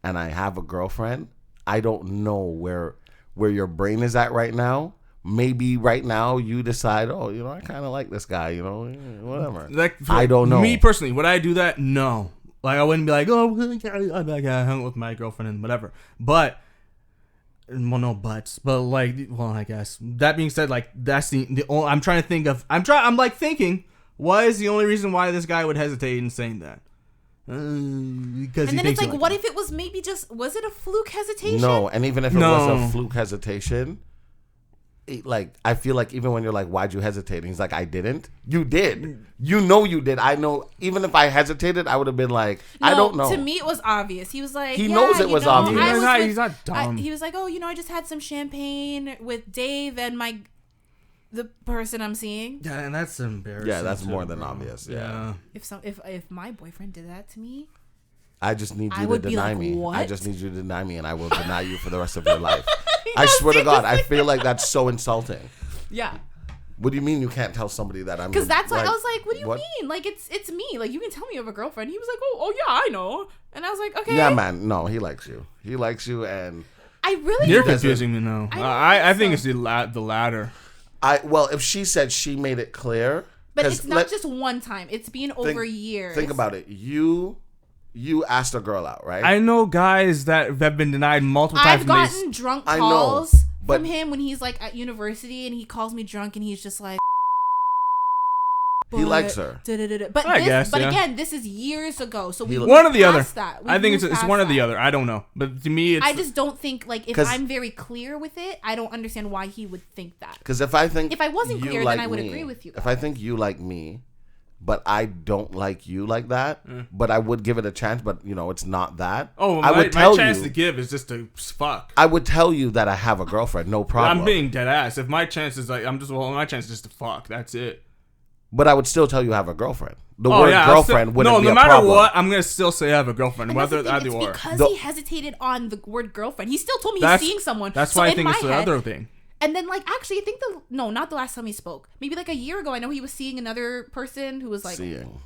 And I have a girlfriend. I don't know where your brain is at right now. Maybe right now you decide, oh, you know, I kind of like this guy, you know, whatever. Like, I don't know. Me personally, would I do that? No. Like, I wouldn't be like, oh, I hung with my girlfriend and whatever. But, well, no buts. But like, well, I guess that being said, like, that's the only. I'm trying to think of. I'm like thinking, what is the only reason why this guy would hesitate in saying that? Because And he then thinks it's like, you what if it was maybe just, was it a fluke hesitation? No, and even if it No. was a fluke hesitation, like, I feel like even when you're like, why'd you hesitate? And he's like, I didn't. You did. You know you did. I know. Even if I hesitated, I would have been like, I don't know. To me, it was obvious. He was like, He yeah, knows it was obvious. He's not dumb. He was like, oh, you know, I just had some champagne with Dave and the person I'm seeing. Yeah, and that's embarrassing. Yeah, that's too, more than bro. obvious. Yeah. If my boyfriend did that to me, I just need I you to would be deny like, me. what? I just need you to deny me, and I will deny you for the rest of your life. I swear to God, I feel like that's so insulting. yeah. What do you mean you can't tell somebody that I'm? Because that's why like, I was like, what do you mean? Like, it's me. Like, you can tell me you have a girlfriend. He was like, oh yeah, I know. And I was like, okay. Yeah, man. No, he likes you. He likes you, and I really You're don't- confusing me now. I I think so. it's the latter. if she said she made it clear, But 'cause it's not just one time. It's been over years. Think about it. You asked a girl out, right? I know guys that have been denied multiple times. I've gotten drunk I know, calls but- from him when he's like at university and he calls me drunk and he's just like, He likes her. But I guess, yeah. again, this is years ago, so we One or the other. that. I think it's moved one or past the that. other. I don't know, but to me, it's. I just don't think like if 'Cause- I'm very clear with it, I don't understand why he would think that. Because if I wasn't you clear, like then I would me, agree with you. If I think you like me, but I don't like you like that, but I would give it a chance, but you know it's not that. Oh, I would my tell chance you. to give is just to fuck. I would tell you that I have a girlfriend, no problem. I'm being dead ass. If my chance is like, my chance is just to fuck. That's it. But I would still tell you I have a girlfriend. The Oh word yeah, girlfriend wouldn't be no a matter problem. what, I'm gonna still say I have a girlfriend, And that's whether the thing, either it's or. because The- he hesitated on the word girlfriend. He still told me That's he's seeing someone. That's So why I in think my it's the head- other thing. And then, like, actually, I think not the last time he spoke. Maybe like a year ago, I know he was seeing another person who was like, Seeing,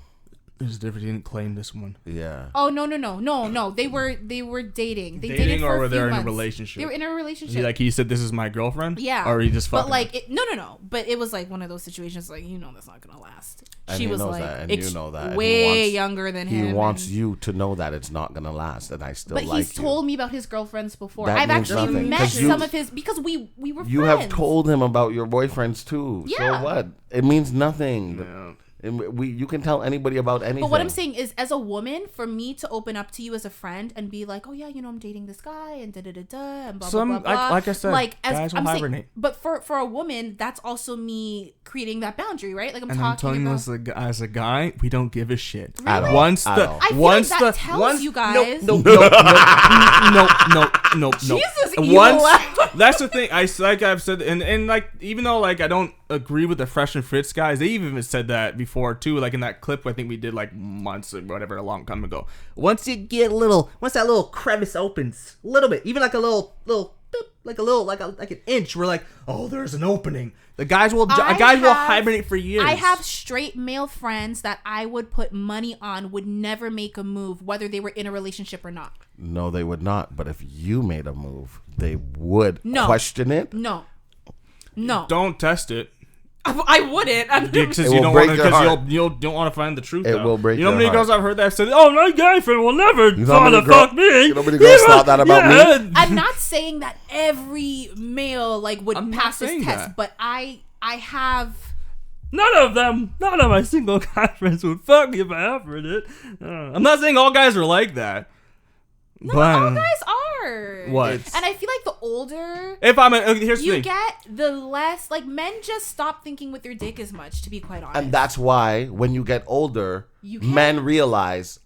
There's a difference. He didn't claim this one. yeah. oh no. They were dating. They Dating dated for or a were few they in a months. relationship? They were in a relationship. He said, "This is my girlfriend." Yeah. Or he just fucking. But like, no. But it was like one of those situations, like, you know, that's not gonna last. And She he was knows like, that, and you know that. And he way wants- younger than He him. wants and- you to know that it's not gonna last, and I still But like he's you. told me about his girlfriends before. That I've means actually nothing, met 'cause you- some of his because we were You friends. have told him about your boyfriends too. Yeah. So what? It means nothing. Yeah. And you can tell anybody about anything. But what I'm saying is, as a woman, for me to open up to you as a friend and be like, oh yeah, I'm dating this guy and da da da da and blah blah blah blah. Like I said, like as guys will I'm hibernate. saying, but for a woman, that's also me creating that boundary, right? Like I'm I'm telling about. you, as a guy, we don't give a shit. Really? Once At the all. I feel like that tells you guys. No. Jesus, Once that's the thing. Like I've said, and like even though like I don't agree with the Fresh and Fritz guys, they even said that before too. Like in that clip, I think we did like months or whatever, a long time ago. Once that little crevice opens a little bit, even like a little like an inch, we're like, oh, there's an opening. The guys will hibernate for years. I have straight male friends that I would put money on would never make a move, whether they were in a relationship or not. No, they would not. But if you made a move, they would question it. No. Don't test it. I wouldn't. Because you don't want to. You don't want to find the truth. It will break. You know how many girls I've heard that said, "Oh, my guy friend will never try to fuck me." You know how many girls thought that about me? I'm not saying that every male would pass this test, but I have. None of my single guy friends would fuck me if I offered it. I'm not saying all guys are like that. No, all guys are. What? And I feel like the older here's the you thing. get, the less like men just stop thinking with their dick as much. To be quite honest, And that's why when you get older, men realize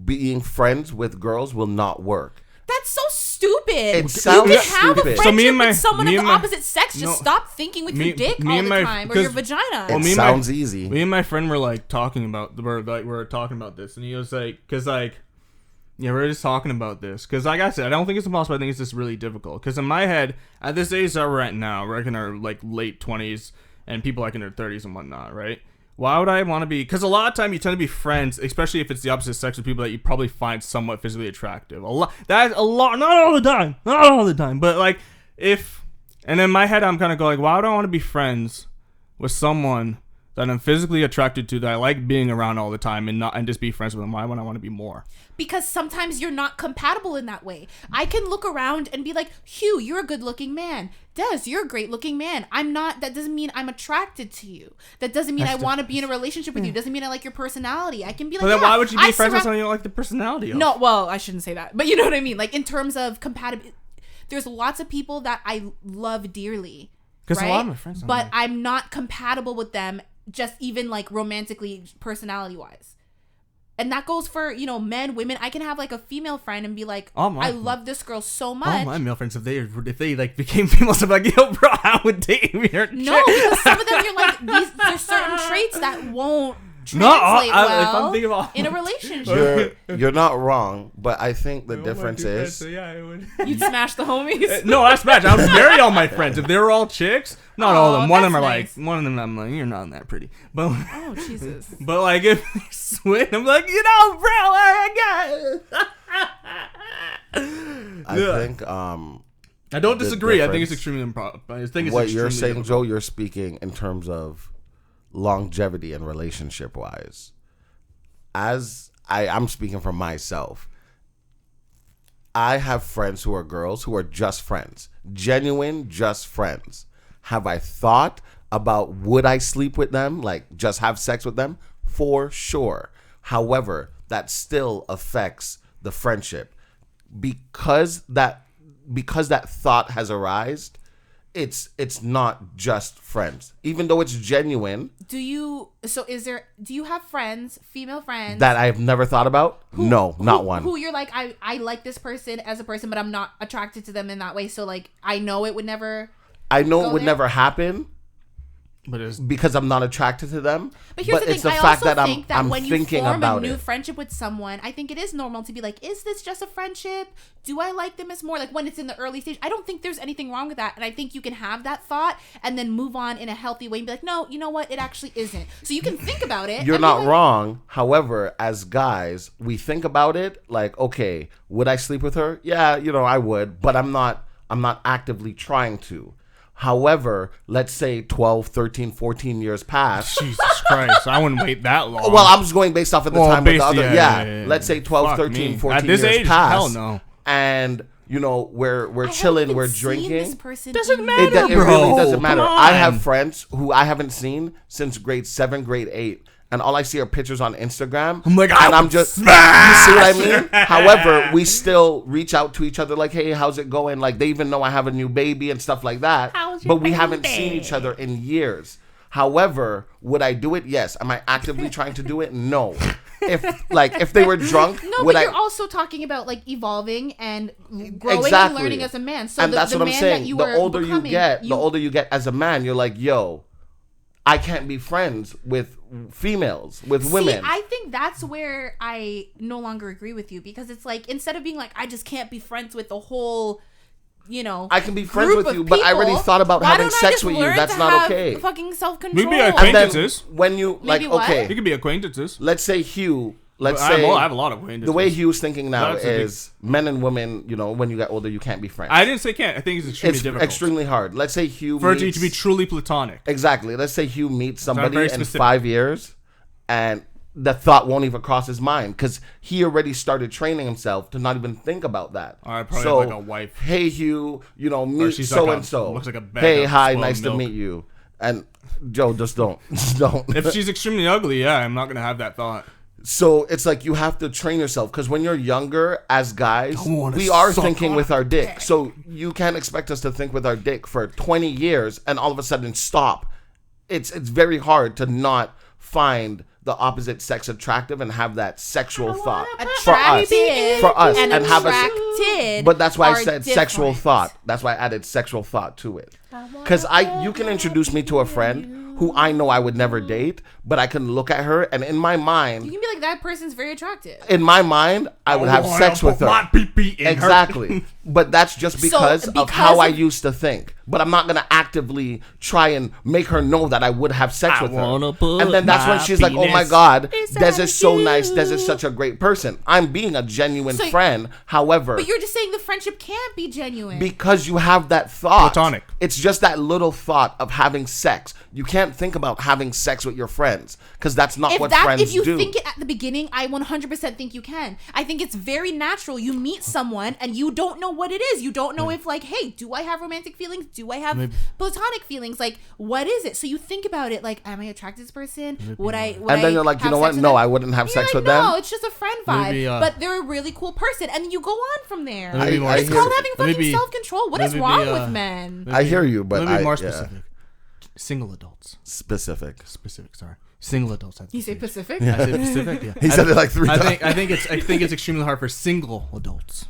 being friends with girls will not work. That's so stupid. It sounds you can have stupid. a friendship with someone of the opposite sex. Just stop thinking with your dick all the time or your vagina. It sounds easy. Me and my friend were like talking about this, and he was like, because like. Yeah, we're just talking about this. Because like I said, I don't think it's impossible. I think it's just really difficult. Because in my head, at this age that we're at now, we're like in our like late 20s and people like in their 30s and whatnot, right? Why would I want to be... Because a lot of time you tend to be friends, especially if it's the opposite sex, with people that you probably find somewhat physically attractive. Not all the time. But like if... And in my head, I'm kind of going, why would I want to be friends with someone that I'm physically attracted to, that I like being around all the time, and just be friends with them? Why would I want to be more? Because sometimes you're not compatible in that way. I can look around and be like, Hugh, you're a good looking man. Des, you're a great looking man. I'm not, that doesn't mean I'm attracted to you. That doesn't mean I want to be in a relationship with you. Doesn't mean I like your personality. I can be like, then why would you be friends with someone you don't like the personality of? No, well, I shouldn't say that. But you know what I mean? Like in terms of compatibility, there's lots of people that I love dearly. Because a lot of my friends but I'm not compatible with them, just even like romantically, personality wise. And that goes for, men, women. I can have like a female friend and be like, I love this girl so much. All my male friends, if they like became females, I'm like, yo, bro, I would date me. No, because some of them, you're like, there's certain traits that won't translate well in a relationship. You're not wrong, but I think the difference is... You'd smash the homies? No, I smash. I would marry all my friends. If they were all chicks, not all of them. One of them I'm like, you're not that pretty. But oh, Jesus. But like, if they swing, I'm like, bro, I got it. I think... I don't disagree. I think it's extremely improper. What you're saying, Joe, you're speaking in terms of longevity and relationship wise. As I'm speaking for myself, I have friends who are girls who are just friends, genuine just friends. Have I thought about would I sleep with them, like just have sex with them? For sure. However, that still affects the friendship because that thought has arisen. It's not just friends, even though it's genuine. Do you have friends, female friends, that I've never thought about? No, not one. Who you're like, I like this person as a person, but I'm not attracted to them in that way. So like, I know it would never happen. But it's because I'm not attracted to them. But here's the thing. I also think that when you form a new friendship with someone, I think it is normal to be like, is this just a friendship? Do I like them as more? Like when it's in the early stage, I don't think there's anything wrong with that. And I think you can have that thought and then move on in a healthy way and be like, no, you know what? It actually isn't. So you can think about it. You're not wrong. However, as guys, we think about it like, okay, would I sleep with her? Yeah, I would, but I'm not actively trying to. However, let's say 12, 13, 14 years pass. Jesus Christ, I wouldn't wait that long. Well, I'm just going based off of the time with the other. Yeah. Let's say 12, 13, 14 years age, pass. Hell no. And, we're chilling, we're drinking. Doesn't matter, bro. It really doesn't matter. I have friends who I haven't seen since grade 7, grade 8. and all I see are pictures on Instagram. I'm like, and I'm just, you see what I mean? However, we still reach out to each other like, hey, how's it going? Like, they even know I have a new baby and stuff like that. But we haven't seen each other in years. However, would I do it? Yes. Am I actively trying to do it? No. If they were drunk, no, but you're also talking about like evolving and growing and learning as a man. So and that's what I'm saying. The older you get as a man, you're like, yo, I can't be friends with females, with women. I think that's where I no longer agree with you, because it's like, instead of being like, I just can't be friends with the whole, I can be friends with you, but I already thought about having sex with you. That's not okay. Fucking self-control. We be acquaintances. When you okay, we could be acquaintances. Let's say Hugh. I have a lot of acquaintances. The way Hugh's thinking now is men and women. When you get older, you can't be friends. I didn't say can't. I think it's extremely difficult. Extremely hard. Let's say Hugh for it to be truly platonic. Exactly. Let's say Hugh meets somebody in 5 years, and the thought won't even cross his mind because he already started training himself to not even think about that. I probably have like a wife. Hey Hugh, meet so and so. Looks like a bag hey, of hi, nice milk. to meet you. And Joe, just don't. If she's extremely ugly, I'm not gonna have that thought. So it's like you have to train yourself, because when you're younger, as guys, we are thinking with our dick. So you can't expect us to think with our dick for 20 years and all of a sudden stop. It's very hard to not find the opposite sex attractive and have that sexual thought for us and have us. But that's why I said sexual thought. That's why I added sexual thought to it. Because you can introduce me to a friend who I know I would never date, but I can look at her and in my mind, you can be like, that person's very attractive. In my mind, I would have sex with her. Exactly. But that's just because of how I used to think. But I'm not gonna actively try and make her know that I would have sex with her. And then that's when she's like, oh my God, Des is so nice. Des is such a great person. I'm being a genuine friend. However, but you're just saying the friendship can't be genuine because you have that thought. Platonic. It's just that little thought of having sex. You can't think about having sex with your friends because that's not what friends do. If you think it at the beginning, I 100% think you can. I think it's very natural. You meet someone and you don't know what it is. You don't know if like, hey, do I have romantic feelings? Do I have platonic feelings? Like, what is it? So you think about it like, am I attracted to this person? Would I? And then you're like, you know what? No, I wouldn't have sex with them. No, it's just a friend vibe. But they're a really cool person, and then you go on from there. It's called having fucking self-control. What is wrong with men? I hear you, but let me be more specific. Single adults. Specific. Sorry. Single adults. You say Pacific? Yeah. I say Pacific. Yeah. He said it like 3 times. I think it's extremely hard for single adults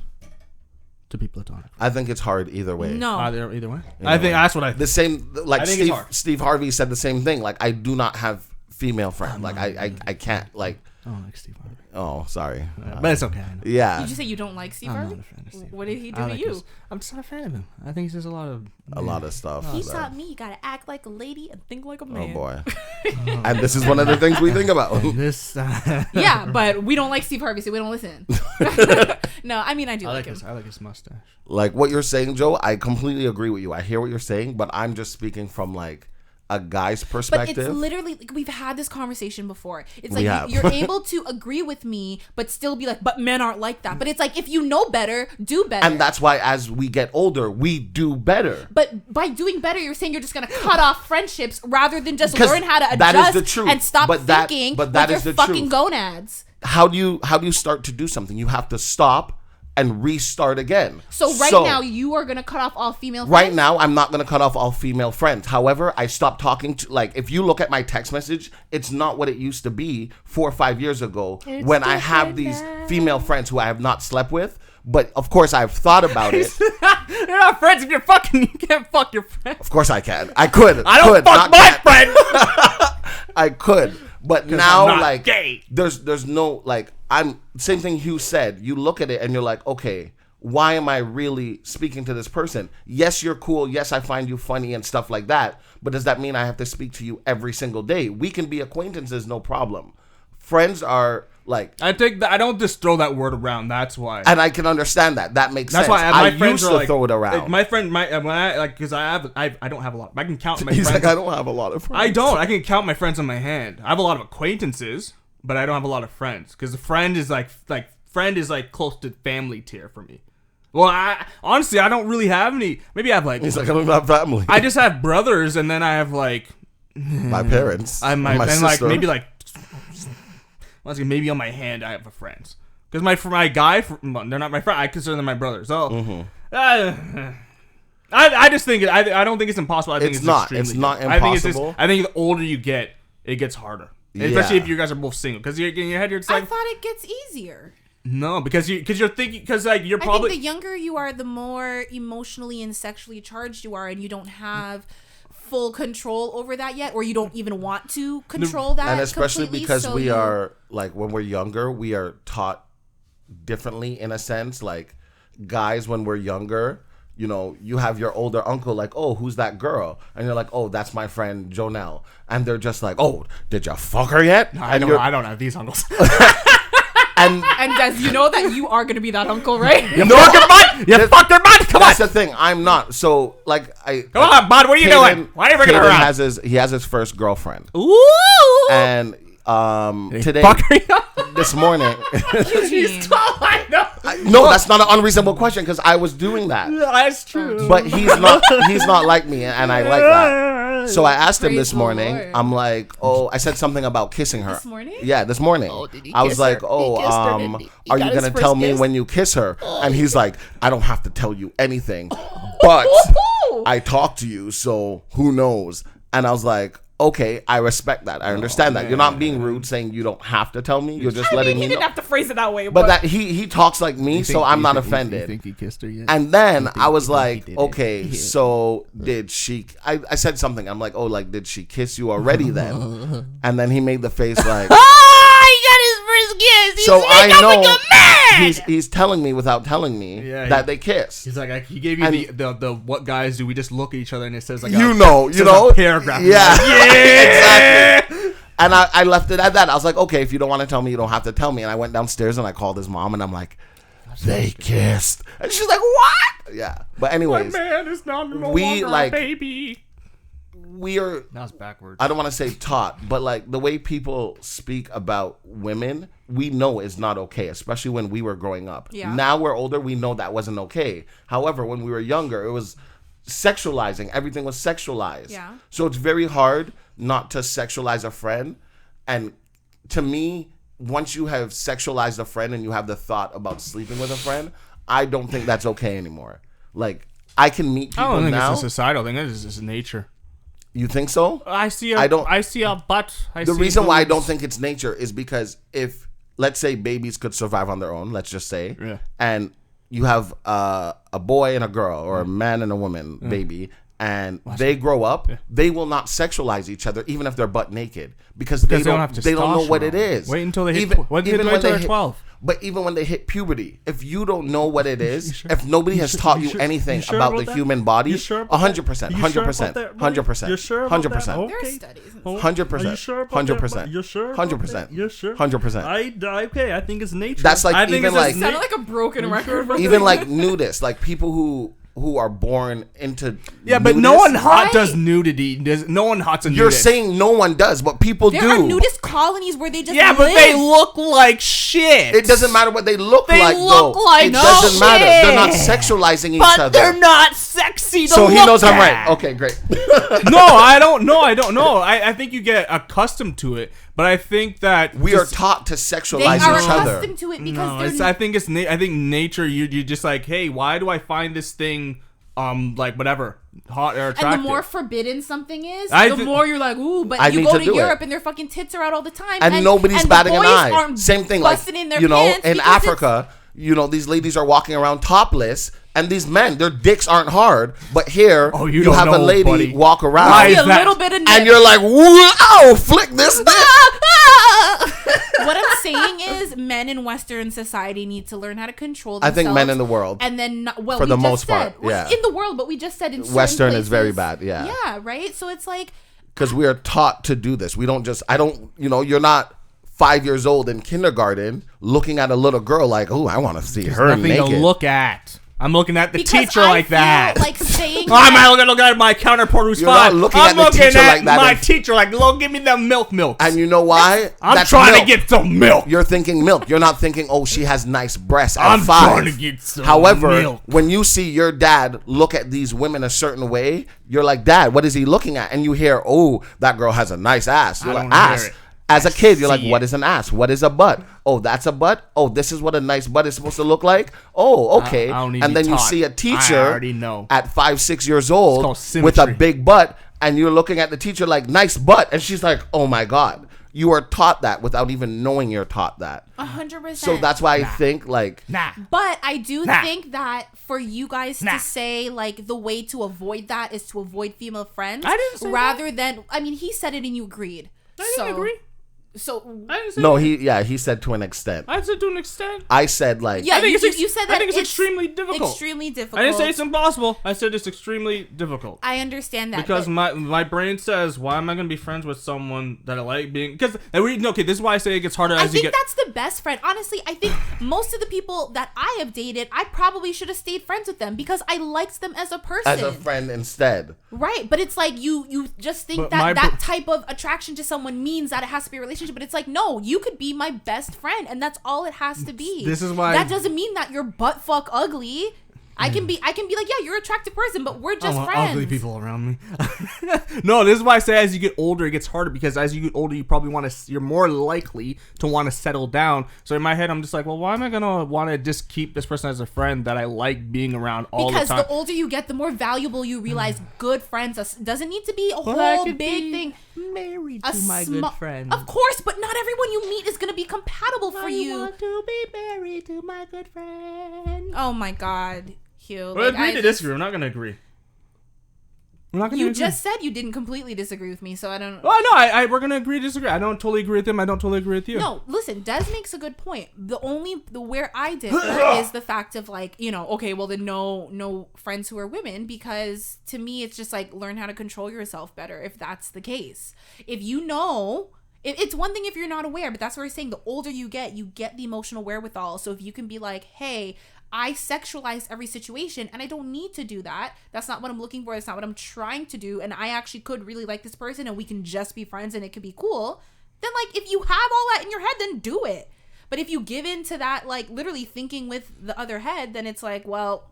to be platonic. I think it's hard either way. No. Either way. I think that's what I think. The same, like Steve Harvey said the same thing. Like, I do not have female friends. Like, I can't, like. I don't like Steve Harvey. Oh, sorry. But it's okay. I know. Yeah. Did you say you don't like Steve Harvey? I'm not a fan of Steve. What did he do to you? I'm just not a fan of him. I think he says a lot of stuff. He taught me you gotta act like a lady and think like a man. Oh boy. And this is one of the things we think about. Yeah, but we don't like Steve Harvey, so we don't listen. No, I mean, I do like him. I like his mustache. Like what you're saying, Joe, I completely agree with you. I hear what you're saying, but I'm just speaking from like a guy's perspective. But it's literally like, we've had this conversation before. It's like you're able to agree with me but still be like, but men aren't like that. But it's like, if you know better, do better. And that's why as we get older, we do better. But by doing better, you're saying you're just going to cut off friendships rather than just learn how to adjust and stop thinking with your fucking gonads. How do you start to do something? You have to stop and restart again. So now you are going to cut off all female friends? Right now, I'm not going to cut off all female friends. However, I stopped talking to, like, if you look at my text message, it's not what it used to be 4 or 5 years ago when I have these female friends who I have not slept with. But of course, I've thought about it. You're not friends if you can't fuck your friend. Of course I can. I could. I don't fuck my friend. I could. But now, like, gay. There's no, like, same thing Hugh said. You look at it and you're like, okay, why am I really speaking to this person? Yes, you're cool. Yes, I find you funny and stuff like that. But does that mean I have to speak to you every single day? We can be acquaintances, no problem. Friends are like, I don't just throw that word around. That's why. And I can understand that. That makes sense. That's why my friends used to throw it around. My friend, because I don't have a lot. I can count my He's friends. like, I don't have a lot of friends. I don't. I can count my friends on my hand. I have a lot of acquaintances, but I don't have a lot of friends because a friend is like close to family tier for me. Well, honestly, I don't really have any. Maybe I have like. He's like, I don't have family. I just have brothers, and then I have like my parents. My sister. Like maybe like Once again, maybe on my hand I have a friends. Because my guy, they're not my friend. I consider them my brothers. So, I just think I don't think it's impossible. I think it's not. It's not impossible. I think the older you get, it gets harder. Especially if you guys are both single. Because in your head, you're just like, I thought it gets easier. No, because you're thinking, because like you're probably. I think the younger you are, the more emotionally and sexually charged you are, and you don't have full control over that yet, or you don't even want to control that. And especially because we are, like, when we're younger, we are taught differently in a sense. Like, guys, when we're younger, you know, you have your older uncle like, oh, who's that girl? And you're like, oh, that's my friend Jonel. And they're just like, oh, did you fuck her yet? No, I don't have these uncles. And Des, you know that you are gonna be that uncle, right? You fucked her butt. You fucked her butt. Come on. That's the thing. I'm not. So like Come on, bud. What are you doing? Why are you bringing her around? He has his first girlfriend. Ooh. And today, this morning. No, that's not an unreasonable question because I was doing that. That's true. But he's not like me, and I like that. So I asked him this morning. Lord. I'm like, oh, I said something about kissing her. This morning? Yeah, this morning. Oh, did he I was kiss like, her? oh, He kissed her, didn't he? He are got you his gonna first tell me kiss? when you kiss her? And he's like, I don't have to tell you anything, but I talk to you, so who knows? And I was like, okay, I respect that. I understand that. You're not being rude saying you don't have to tell me. You're just letting me He know. didn't have to phrase it that way, But that he talks like me, so I'm not offended. You think he kissed her yet? And then I was he like, did it? okay, so did she? I said something. I'm like, oh, like did she kiss you already then? And then he made the face like, Oh, he got his first kiss. so I know he's telling me without telling me that they kissed. He's like he gave you the what guys do? We just look at each other and it says like You know, a paragraph. Yeah, Like, exactly. And I left it at that. I was like, okay, if you don't want to tell me, you don't have to tell me. And I went downstairs and I called his mom and I'm like, they kissed. And she's like, what? Yeah. But anyways, my man is not no we longer like a baby. We are. That's backwards. I don't want to say taught, but like the way people speak about women, we know is not okay, especially when we were growing up. Yeah. Now we're older, we know that wasn't okay. However, when we were younger, it was sexualizing. Everything was sexualized. Yeah. So it's very hard not to sexualize a friend. And to me, once you have sexualized a friend and you have the thought about sleeping with a friend, I don't think that's okay anymore. Like, I can meet people now. I don't think it's a societal thing. It's just nature. You think so? I see a butt. The reason why I don't think it's nature is because if, let's say, babies could survive on their own, let's just say, and you have a boy and a girl or a man and a woman baby, and they grow up, they will not sexualize each other even if they're butt naked because they don't know what it is. Wait until they hit. Even Wait when until they're hit- 12. But even when they hit puberty, if you don't know what it is, if nobody has taught you anything about the human body, 100%, 100%, 100%, 100%, There are studies. 100%, 100%, You're sure? 100%, You're sure? 100%. Okay, I think it's nature. That's like even like Sounded like a broken record. even like nudists, like people who are born into but no one hot does nudity. No one hot's a nudist. You're saying no one does, but people do. There are nudist colonies where they just but live. they look like shit. It doesn't matter what they look They like. look though. like it doesn't shit. matter. They're not sexualizing each but other. they're not sexy to So look he knows I'm at. right. Okay, great. No, I don't know. I think you get accustomed to it, but I think that We are taught to They sexualize are each other. accustomed to it because No, I think nature. You just like, hey, why do I find this thing like whatever hot or attractive? and the more forbidden something is, I the more you're like, ooh. But I you need go to to do Europe it. and their fucking tits are out all the time, And nobody's and batting the an boys eye. aren't Same thing, like busting in their you know, pants in because Africa, you know, these ladies are walking around topless, and these men, their dicks aren't hard, but here you you don't have a know, lady buddy. walk around, Why it's is a that? little bit of and you're like, wow, flick this dick. What I'm saying is, men in Western society need to learn how to control I themselves. think men in the world. And then, well, For we the just most said, part, yeah. in the world, but we just said in certain Western is places, very bad, yeah. Yeah, right? So it's like, Because we are taught to do this. We don't just, you're not 5 years old in kindergarten looking at a little girl like, oh, I want to see her nothing naked. to look at. I'm looking at the because teacher I like feel that. like saying I'm not looking at my counterpart who's You're not fine. looking I'm at the looking teacher at like that my and- teacher like, look, give me the milk. And you know why? I'm That's trying milk. to get some milk. You're thinking milk. You're not thinking, oh, she has nice breasts at I'm 5. trying to get some However, milk. when you see your dad look at these women a certain way, you're like, Dad, what is he looking at? And you hear, oh, that girl has a nice ass. You're I like, don't hear ass. it. As a kid, you're like, what is an ass? What is a butt? Oh, that's a butt? Oh, this is what a nice butt is supposed to look like? Oh, okay. I don't need and to then be you taught. see a I teacher already know. at 5-6 years It's old called with a symmetry. big butt, and you're looking at the teacher like, nice butt. And she's like, oh my God. You are taught that without even knowing you're taught that. 100%. So that's why I think like... But I do think that for you guys to say, like, the way to avoid that is to avoid female friends. I didn't say rather than, I mean, he said it and you agreed. I didn't agree. So I didn't say No, that. he said to an extent. I said to an extent. I said like... yeah, I think you said that I think it's extremely difficult. Extremely difficult. I didn't say it's impossible. I said it's extremely difficult. I understand that Because but my brain says, why am I going to be friends with someone that I like being... Because, okay, this is why I say it gets harder I as you think get... that's the best friend. Honestly, I think most of the people that I have dated, I probably should have stayed friends with them because I liked them as a person. As a friend instead. Right, but it's like you just think But my that type of attraction to someone means that it has to be a relationship, but it's like, no, you could be my best friend and that's all it has to be. This is why... That doesn't mean that you're butt fuck ugly. I can be like, yeah, you're an attractive person, but we're just friends. Ugly people around me. No, this is why I say as you get older, it gets harder because as you get older, you probably you're more likely to want to settle down. So in my head, I'm just like, well, why am I gonna want to just keep this person as a friend that I like being around all Because the time? the older you get, the more valuable you realize good friends doesn't need to be a But I whole could big be thing. Married A to my sma- good friend. Of course, but not everyone you meet is gonna be compatible for you. want to be married to my good friend. Oh my God, Hugh. Well, Like, agree to disagree. We're not gonna agree. We're not gonna You agree. just said you didn't completely disagree with me, so I don't. Oh no, we're gonna agree to disagree. I don't totally agree with him. I don't totally agree with you. No, listen, Des makes a good point. The where I differ is the fact of like, okay, well then no friends who are women, because to me it's just like learn how to control yourself better if that's the case. If you know, it's one thing if you're not aware, but that's what we're saying. The older you get the emotional wherewithal. So if you can be like, hey, I sexualize every situation and I don't need to do that. That's not what I'm looking for. That's not what I'm trying to do. And I actually could really like this person and we can just be friends and it could be cool. Then like, if you have all that in your head, then do it. But if you give in to that, like literally thinking with the other head, then it's like, well,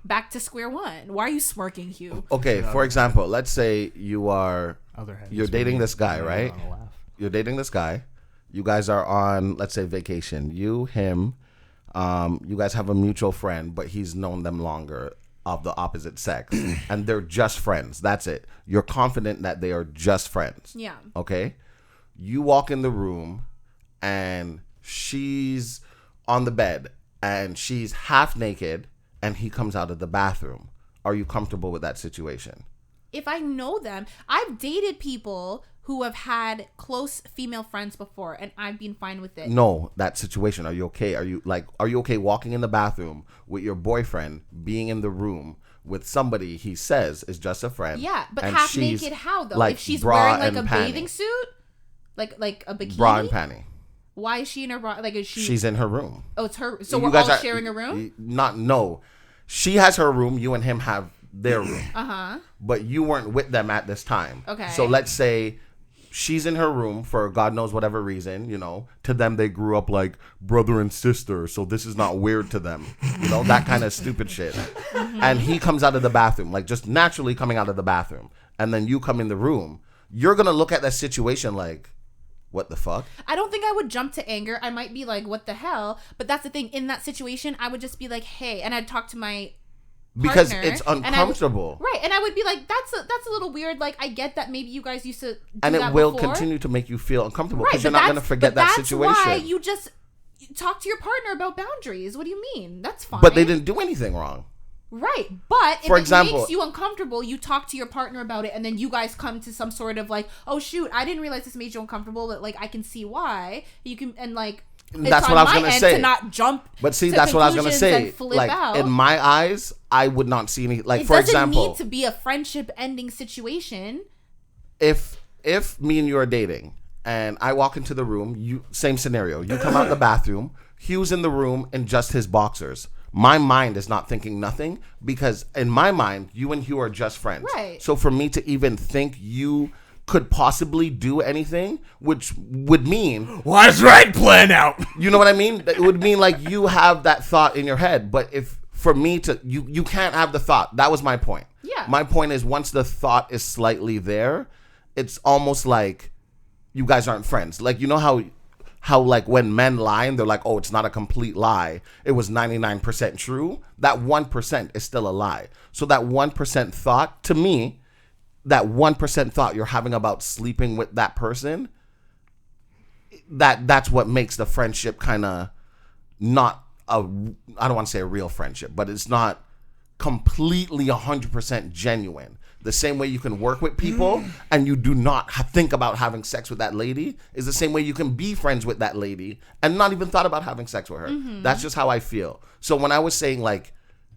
back to square one. Why are you smirking, Hugh? Okay, for example, let's say you're dating this guy, right? You're dating this guy. You guys are on, let's say, vacation. You, him, you guys have a mutual friend, but he's known them longer of the opposite sex. And they're just friends. That's it. You're confident that they are just friends. Yeah. Okay? You walk in the room and she's on the bed and she's half naked and he comes out of the bathroom. Are you comfortable with that situation? If I know them, I've dated people who have had close female friends before and I've been fine with it. No, that situation. Are you okay? Are you okay walking in the bathroom with your boyfriend being in the room with somebody he says is just a friend? Yeah, but and half she's naked how though? like If she's bra wearing like a and bathing panty. suit? Like a bikini? Bra and panty. Why is she in her bra? Like is she She's in her room. Oh, it's her. So You we're guys all are- sharing a room? No. She has her room, you and him have their room. Uh-huh. But you weren't with them at this time. Okay. So let's say she's in her room for God knows whatever reason, to them they grew up like brother and sister, so this is not weird to them. That kind of stupid shit. And he comes out of the bathroom, like just naturally coming out of the bathroom. And then you come in the room. You're going to look at that situation like, what the fuck? I don't think I would jump to anger. I might be like, what the hell? But that's the thing. In that situation, I would just be like, hey, and I'd talk to my Because partner, it's and uncomfortable. right, and I would be like, that's a little weird. Like, I get that maybe you guys used to do And that it will before. continue to make you feel uncomfortable Right, because you're but not going to forget that situation. That's why you just talk to your partner about boundaries. What do you mean? That's fine. But they didn't do anything wrong. Right, but if For it example- makes you uncomfortable, you talk to your partner about it, and then you guys come to some sort of like, oh shoot, I didn't realize this made you uncomfortable, but like I can see why. You can and like. That's it's what on I was my gonna end say. To not jump. But see, to that's what I was gonna conclusions say. and flip Like out. in my eyes, I would not see any. Like It for doesn't example, need to be a friendship ending situation. if me and you are dating and I walk into the room, same scenario. You come out the bathroom. Hugh's in the room in just his boxers. My mind is not thinking nothing because in my mind, you and Hugh are just friends. Right. So for me to even think you could possibly do anything, which would mean, Why is Red playing out? you know what I mean? It would mean like you have that thought in your head. But if for me to, you can't have the thought. That was my point. Yeah. My point is once the thought is slightly there, it's almost like you guys aren't friends. Like, you know how like when men lie and they're like, oh, it's not a complete lie, it was 99% true. That 1% is still a lie. So that 1% thought, to me, that 1% thought you're having about sleeping with that person, that's what makes the friendship kind of not I don't want to say a real friendship, but it's not completely 100% genuine. The same way you can work with people and you do not think about having sex with that lady is the same way you can be friends with that lady and not even thought about having sex with her. That's just how I feel. So when I was saying like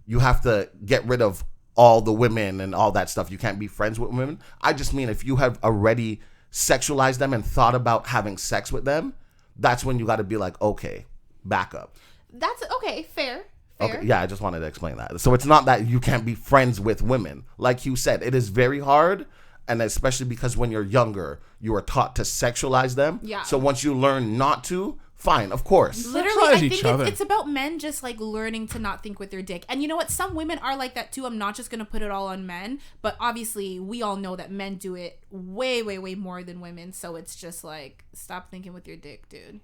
you have to get rid of all the women and all that stuff, you can't be friends with women, I just mean if you have already sexualized them and thought about having sex with them, that's when you got to be like, okay, back up. That's okay. Fair. Okay, yeah, I just wanted to explain that. So it's not that you can't be friends with women. Like you said, it is very hard, and especially because when you're younger, you are taught to sexualize them. Yeah. So once you learn not to, fine, of course. Literally, I think it's about men just like learning to not think with their dick. And you know what? Some women are like that too. I'm not just going to put it all on men, but obviously we all know that men do it way, way, way more than women. So it's just like, stop thinking with your dick, dude.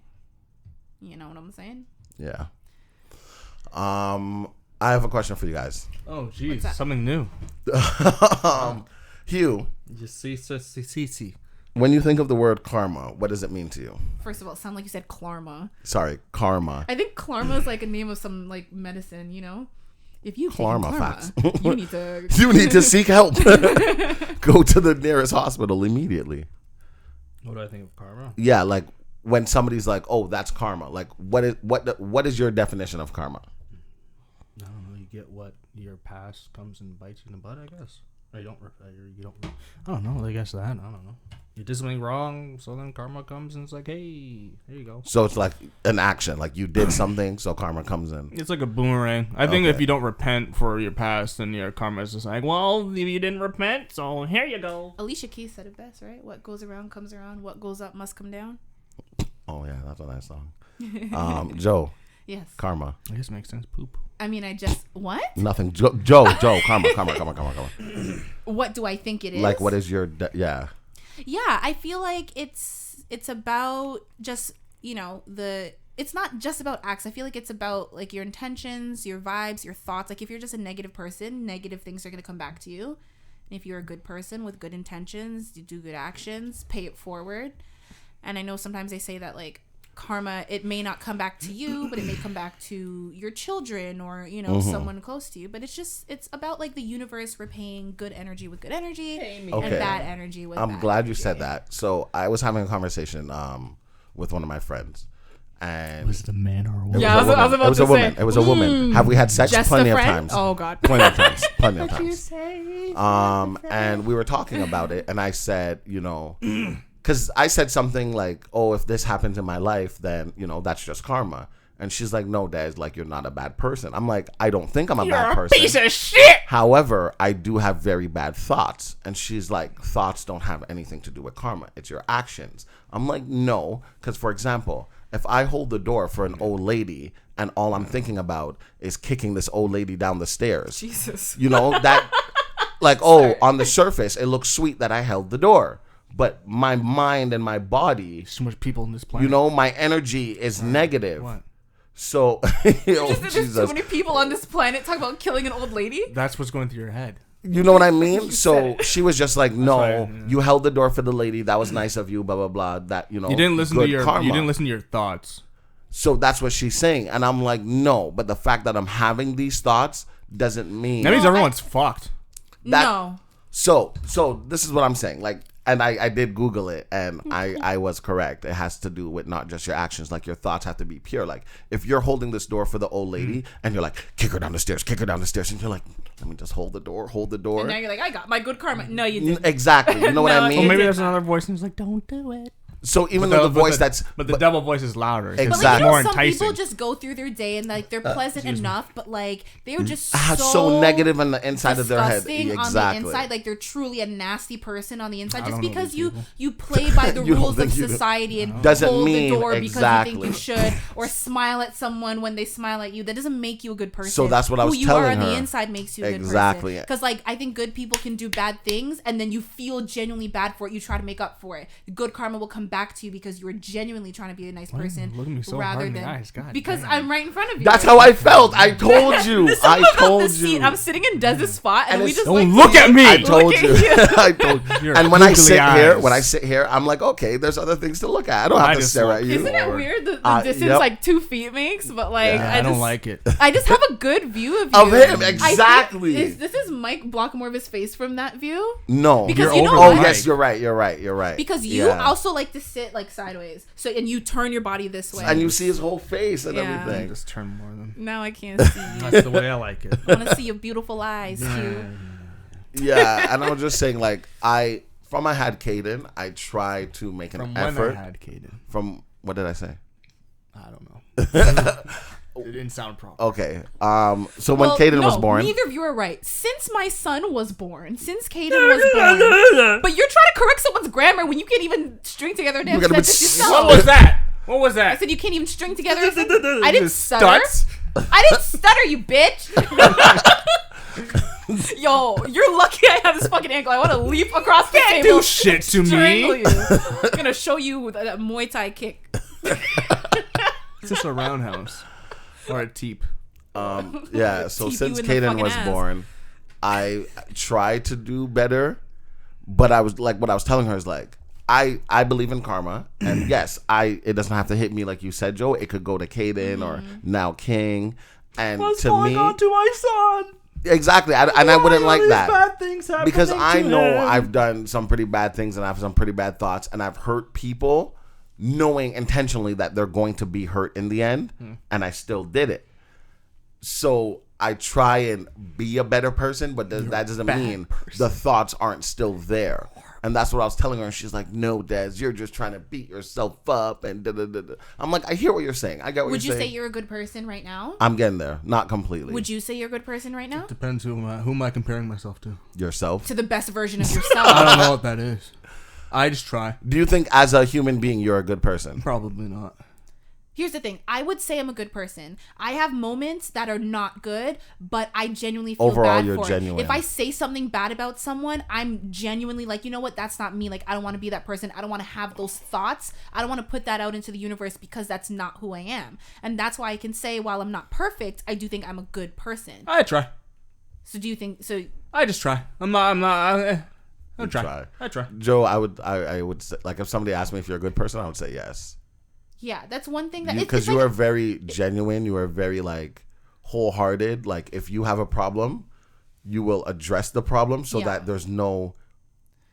You know what I'm saying? Yeah. I have a question for you guys. Oh, geez, something new. Hugh, Just see. when you think of the word karma, what does it mean to you? First of all, it sounded like you said Klarma. Sorry, karma. I think Klarma is like a name of some like medicine, you know? If you Klarma take facts. Klarma, you need to... You need to seek help. Go to the nearest hospital immediately. What do I think of karma? Yeah, like when somebody's like, "Oh, that's karma." Like, what is your definition of karma? I don't know. You get what your past comes and bites you in the butt, I guess. Or you don't. I don't know. I guess that. I don't know. You did something wrong, so then karma comes and it's like, hey, there you go. So it's like an action. Like you did something, so karma comes in. It's like a boomerang. I think if you don't repent for your past, then your karma is just like, well, you didn't repent, so here you go. Alicia Keys said it best, right? What goes around comes around. What goes up must come down. Oh yeah, that's a nice song. Joe. Yes. Karma. I guess it makes sense. Poop. I mean, what? Nothing. Joe. Karma. What do I think it is? Like, what is your yeah? Yeah, I feel like it's about just, you know, it's not just about acts. I feel like it's about like your intentions, your vibes, your thoughts. Like if you're just a negative person, negative things are going to come back to you. And if you're a good person with good intentions, you do good actions, pay it forward. And I know sometimes they say that like karma, it may not come back to you, but it may come back to your children or, you know, someone close to you. But it's about like the universe repaying good energy with good energy and bad energy with I'm bad glad energy. you said that. So I was having a conversation with one of my friends. And Was it a man or a woman? Yeah, I was about to say. It was a woman. Have we had sex? Just Plenty a of friend? times. Oh God. Plenty of times. And we were talking about it, and I said, you know, because I said something like, oh, if this happens in my life, then, you know, that's just karma. And she's like, no, Des, like, you're not a bad person. I'm like, I don't think I'm a bad person. Piece of shit. However, I do have very bad thoughts. And she's like, thoughts don't have anything to do with karma. It's your actions. I'm like, no. Because, for example, if I hold the door for an old lady and all I'm thinking about is kicking this old lady down the stairs. Jesus. You know, that, like, oh, on the surface, it looks sweet that I held the door. But my mind and my body, There's too much people on this planet. you know, my energy is negative. What? So, There's too many people on this planet talking about killing an old lady. That's what's going through your head. You know what I mean? So she was just like, no, right, yeah. you held the door for the lady. That was nice of you, blah, blah, blah. That, you know, You didn't listen good to your. karma. You didn't listen to your thoughts. So that's what she's saying. And I'm like, no. But the fact that I'm having these thoughts doesn't mean. That means everyone's fucked. No. So this is what I'm saying. Like, and I did Google it, and I was correct. It has to do with not just your actions. Like, your thoughts have to be pure. Like, if you're holding this door for the old lady, and you're like, kick her down the stairs, and you're like, let me just hold the door. And now you're like, I got my good karma. No, you didn't. Exactly. You know what I No, mean? Well, maybe did there's not. another voice and it's like, don't do it. So even though the voice but the devil voice is louder. Exactly. But It's like, you know, more some enticing. people just go through their day and like they're pleasant enough, but like they're just so negative on the inside of their head. disgusting Exactly. on the inside. Like they're truly a nasty person on the inside. Just don't know because these you people. you play by the You don't rules of think you do. society and Doesn't hold mean the door exactly. because you think you should, or smile at someone when they smile at you, that doesn't make you a good person. So that's what I was Who you telling are on her. the inside makes you a good Exactly. person. Because like I think good people can do bad things and then you feel genuinely bad for it. You try to make up for it. Good karma will come back to you because you were genuinely trying to be a nice Why person. look at me so hard in the eyes? God because damn. I'm right in front of you. That's how I felt. I told you. This is I about told the scene. you. I'm sitting in Dez's spot, and we it's- just Don't like look at me. I told Look you. at you. I told you. Your And when I googly sit eyes. here, I'm like, okay, there's other things to look at. I don't have I to just stare look- at you. Isn't it Lord. weird the distance Yep. like 2 feet makes? But like, Yeah. I don't just, like it. I just have a good view of you. Of him, I think- exactly. This is Mike Blockmore's face from that view. No. Because You're you know over Oh what? the yes, mic. you're right. Because you Yeah. also like to sit like sideways, so and you turn your body this way. and you see his whole face and Yeah. everything. Just turn more than. Now I can't see. That's the way I like it. I want to see your beautiful eyes too. Yeah, and I was just saying, like, from I had Caden, I tried to make an From effort. when I had Caden. From what did I say? I don't know. It didn't sound proper. Okay. So when Well, Caden no, was born, neither of you are right. Since my son was born, since Caden was born, but you're trying to correct someone's grammar when you can't even string together a damn You gotta be sentence slow. yourself. What was that? What was I that? said you can't even string together a sentence. I didn't Just stutter. stuts? I didn't stutter, you bitch. Yo, you're lucky I have this fucking ankle. I want to leap across the Can't table. do shit to strangle me. you. I'm gonna show you that Muay Thai kick. It's just a roundhouse or a teep. yeah. So Teep since you in the Caden fucking was ass. born, I tried to do better, but I was like, what I was telling her is like, I believe in karma, and yes, it doesn't have to hit me like you said, Joe. It could go to Caden or now King, and What's to going me, on to my son? exactly, and I wouldn't Why are like these that. bad things happening Because I to know him? I've done some pretty bad things and I have some pretty bad thoughts and I've hurt people knowing intentionally that they're going to be hurt in the end, and I still did it. So I try and be a better person, but that doesn't mean the thoughts aren't still there. And that's what I was telling her, and she's like, no, Des, you're just trying to beat yourself up and da-da-da-da. I'm like, I hear what you're saying. I get what Would you you're say saying. you're a good person right now? I'm getting there. Not completely. Would you say you're a good person right now? Depends who am I comparing myself to. Yourself? To the best version of I yourself. don't know what that is. I just try. Do you think as a human being you're a good person? Probably not. Here's the thing. I would say I'm a good person. I have moments that are not good, but I genuinely feel Overall, bad you're for genuine. it. If I say something bad about someone, I'm genuinely like, you know what? That's not me. Like, I don't want to be that person. I don't want to have those thoughts. I don't want to put that out into the universe because that's not who I am. And that's why I can say, while I'm not perfect, I do think I'm a good person. I try. So do you think, so I just try. I try. I try. Joe, I would say, like, if somebody asked me if you're a good person, I would say yes. yeah, that's one thing that Because you are very genuine. You are very, like, wholehearted. Like, if you have a problem, you will address the problem so that there's no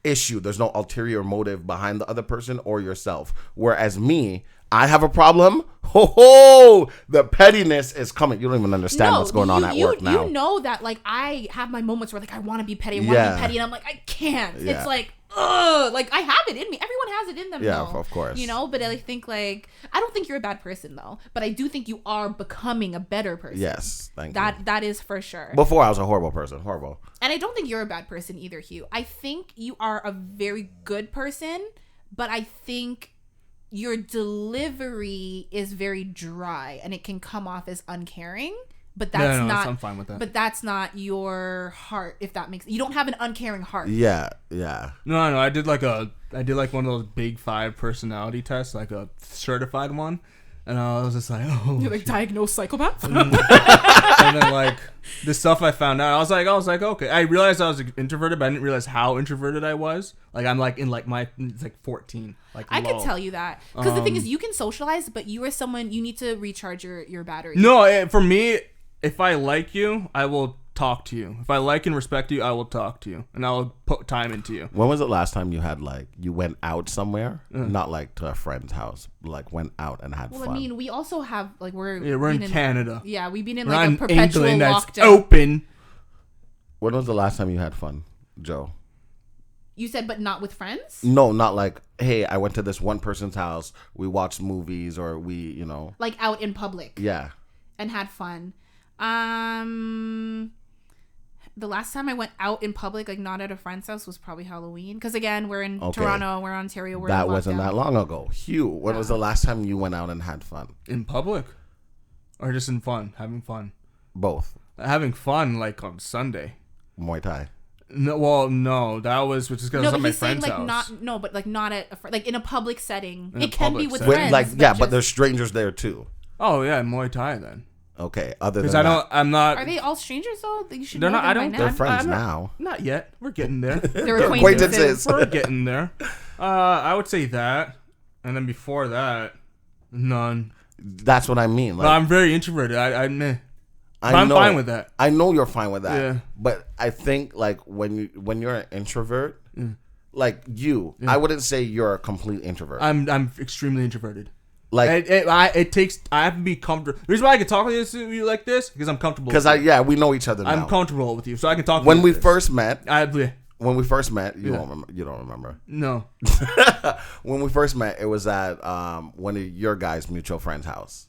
issue. There's no ulterior motive behind the other person or yourself. Whereas me, I have a problem. The pettiness is coming. You don't even understand what's going on at work now. You know that, like, I have my moments where, like, I want to be petty. I want to be petty. And I'm like, I can't. Yeah. It's like, ugh. Like, I have it in me. Everyone has it in them, Yeah, though. of course. You know? But I think, like, I don't think you're a bad person, though. But I do think you are becoming a better person. Yes, thank you. That is for sure. Before I was a horrible person. Horrible. And I don't think you're a bad person either, Hugh. I think you are a very good person, but I think your delivery is very dry and it can come off as uncaring. But that's not. I'm fine with that. But that's not your heart. If that makes, you don't have an uncaring heart. Yeah. No. I did like one of those big 5 personality tests, like a certified one, and I was just like, oh. You're like diagnosed psychopath. And then like the stuff I found out, I was like, okay. I realized I was introverted, but I didn't realize how introverted I was. Like I'm like in like it's like 14. Like I low. could tell you that because the thing is, you can socialize, but you are someone you need to recharge your battery. No, for me, if I like you, I will talk to you. If I like and respect you, I will talk to you, and I will put time into you. When was the last time you had, like, you went out somewhere? Not like to a friend's house, but like went out and had Well, fun. I mean, we also have like we're in Canada. Yeah, we've been in We're like a not in perpetual England that's lockdown. open. When was the last time you had fun, Joe? You said, but not with friends. No, not like, hey, I went to this one person's house, we watched movies, or we, Like out in public. Yeah. And had fun. The last time I went out in public, like not at a friend's house, was probably Halloween. Because again, we're in Toronto, we're in Ontario, we're that in wasn't lockdown. that long ago. Hugh, when was the last time you went out and had fun? In public? Or just in fun? Having fun? Both. Having fun, like on Sunday. Muay Thai. No, that was just because I was at my friend's like house. not at like in a public setting. In a It can be public with setting. friends. But just, there's strangers there too. Oh yeah, Muay Thai then. Okay, other than Because that, I'm not. Are they all strangers though? You should They're know not. them I don't. by they're now. friends I'm not- now. Not yet. We're getting there. They're acquaintances. We're getting there. I would say that, and then before that, none. That's what I mean. But Like, I'm very introverted. I'm know, fine with that. I know you're fine with that. Yeah. But I think like when you're an introvert, like I wouldn't say you're a complete introvert. I'm extremely introverted. Like it takes. I have to be comfortable. The reason why I can talk to you like this because I'm comfortable. because we know each other now. I'm comfortable with you, so I can talk. When to you we like this. first met, When we first met, you Yeah. don't remember. You don't remember. No. When we first met, it was at one of your guys' mutual friend's house,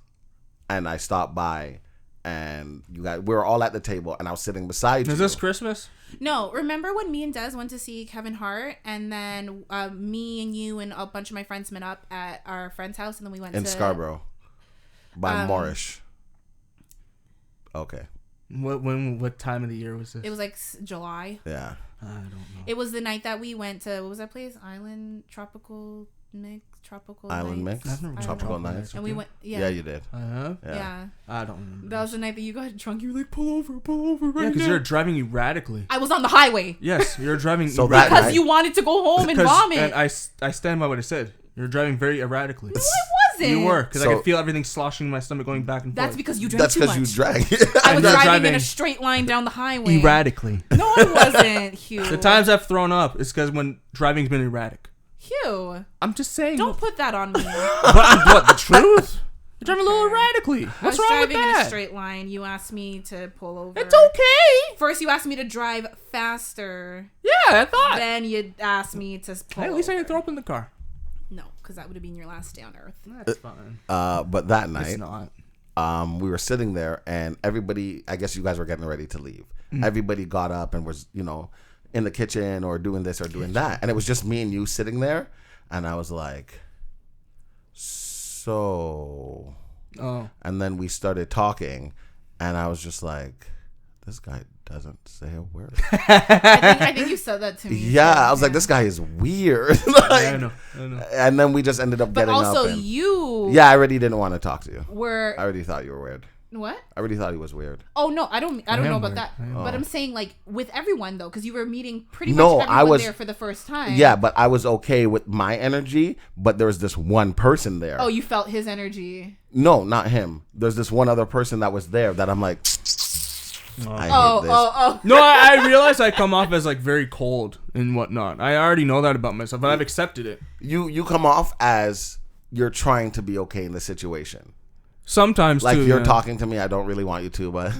and I stopped by, and we were all at the table, and I was sitting beside you. Is this Christmas? No, remember when me and Des went to see Kevin Hart, and then me and you and a bunch of my friends met up at our friend's house, and then we went in to Scarborough by Moorish. Okay. What time of the year was this? It was like July. Yeah. I don't know. It was the night that we went to, what was that place? Island Tropical Island Nights? Mix? I don't Tropical remember. Nights. And we went, Yeah, you did. I have. yeah. I don't remember. That was the night that you got drunk. You were like, pull over right Yeah, because now. you're driving erratically. I was on the highway. Yes, you're driving. So erratically. that Because you wanted to go home and vomit. And I stand by what I said. You're driving very erratically. No, I wasn't. You were, because I So- could feel everything sloshing in my stomach going back and forth. That's because you drank That's too because much. you drank. I was You're driving in driving a straight line down the highway. erratically. No, I wasn't, Hugh. The times I've thrown up is because when driving's been erratic. Hugh, I'm just saying. don't put that on me. What the truth? You're driving a little erratically. I was What's wrong with driving in a that? straight line. You asked me to pull over. It's okay. First, you asked me to drive faster. Yeah, I thought. Then you asked me to pull Hey, at least I over. didn't throw up in the car. No, because that would have been your last day on Earth. That's fine. But that It's night, not. we were sitting there, and everybody, I guess you guys were getting ready to leave. Everybody got up and was, in the kitchen or doing this or doing that. And it was just me and you sitting there. And I was like, so. Oh. And then we started talking, and I was just like, this guy doesn't say a word. I think you said that to me. Yeah, too. I was like, this guy is weird. I know. And then we just ended up But getting also, up. And, you yeah, I already didn't want to talk to you. were I already thought you were weird. what? I already thought he was weird. Oh no, I don't am know about weird. that. I am. But I'm saying like with everyone though, because you were meeting pretty much No, everyone I was- there for the first time. Yeah, but I was okay with my energy, but there was this one person there. Oh, you felt his energy. No, not him. There's this one other person that was there that I'm like, I hate this. Oh. No, I realize I come off as like very cold and whatnot. I already know that about myself, but I've accepted it. You come off as you're trying to be okay in the situation. Sometimes Like too, you're yeah. talking to me, I don't really want you to, but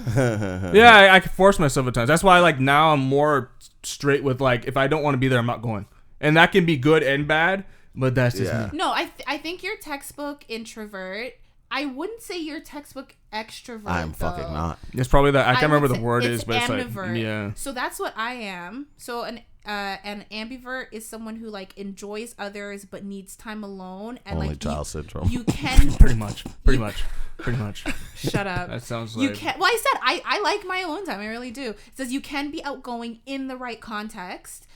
Yeah, I can force myself at times. That's why like now I'm more straight with like if I don't want to be there, I'm not going. And that can be good and bad, but that's just Yeah. me. No, I think you're textbook introvert. I wouldn't say you're textbook extrovert. I'm fucking though. not. It's probably that I can't remember would the say word it's is, but it's like ambivert. yeah. So that's what I am. So an ambivert is someone who like enjoys others but needs time alone and Only like child syndrome. you can Pretty much. shut up. That sounds You like can. Well, I said I like my alone time. I really do. It says you can be outgoing in the right context.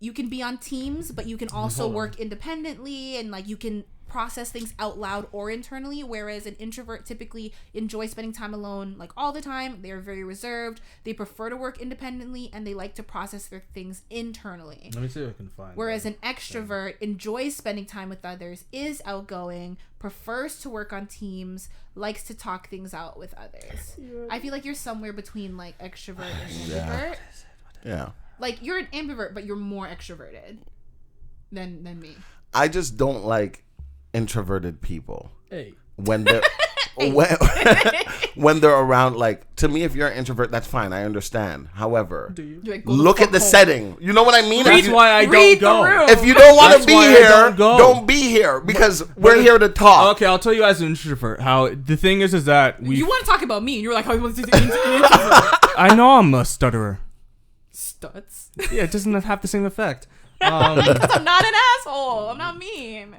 You can be on teams, but you can also work independently, and like you can process things out loud or internally. Whereas an introvert typically enjoys spending time alone, like all the time. They are very reserved. They prefer to work independently, and they like to process their things internally. Let me see if I can find. Whereas an extrovert enjoys spending time with others, is outgoing, prefers to work on teams, likes to talk things out with others. I feel like you're somewhere between like extrovert and ambivert. Yeah. Like you're an ambivert, but you're more extroverted than me. I just don't like introverted people. Hey. When they're when they're around, like, to me, if you're an introvert, that's fine. I understand. However, You're like, go the look fuck at the home. setting. You know what I mean? That's why I read don't the go. room. If you don't want to That's be why I here, don't go. don't be here because we're here to talk. Okay, I'll tell you as an introvert how the thing is that we. You want to talk about me, and you're like, how you want to do the introvert? I know I'm a stutterer. Stuts. Yeah, it doesn't have the same effect. Because I'm not an asshole. I'm not mean.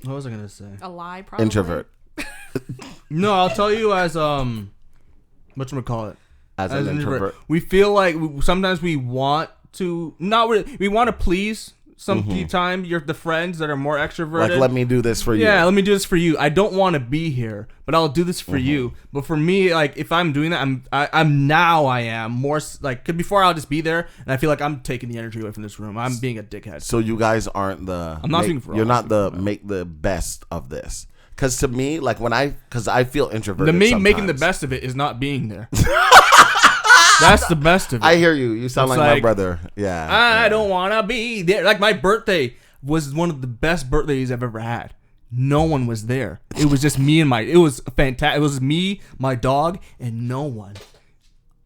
What was I gonna say? A lie, probably. Introvert. No, I'll tell you as whatchamacallit. as an introvert. We feel like sometimes we want to we want to please sometimes the friends that are more extroverted. Like, let me do this for you. Yeah, let me do this for you. I don't want to be here, but I'll do this for you. But for me, like, if I'm doing that, I am more like, cause before I'll just be there, and I feel like I'm taking the energy away from this room. I'm being a dickhead. So you guys aren't the. I'm not speaking for. You're not the make the best of this. Cause to me, like cause I feel introverted. The me sometimes. making the best of it is not being there. That's the best of it. I hear you. You sound like my brother. Yeah. I don't want to be there. Like, my birthday was one of the best birthdays I've ever had. No one was there. It was just me and it was fantastic. It was me, my dog, and no one.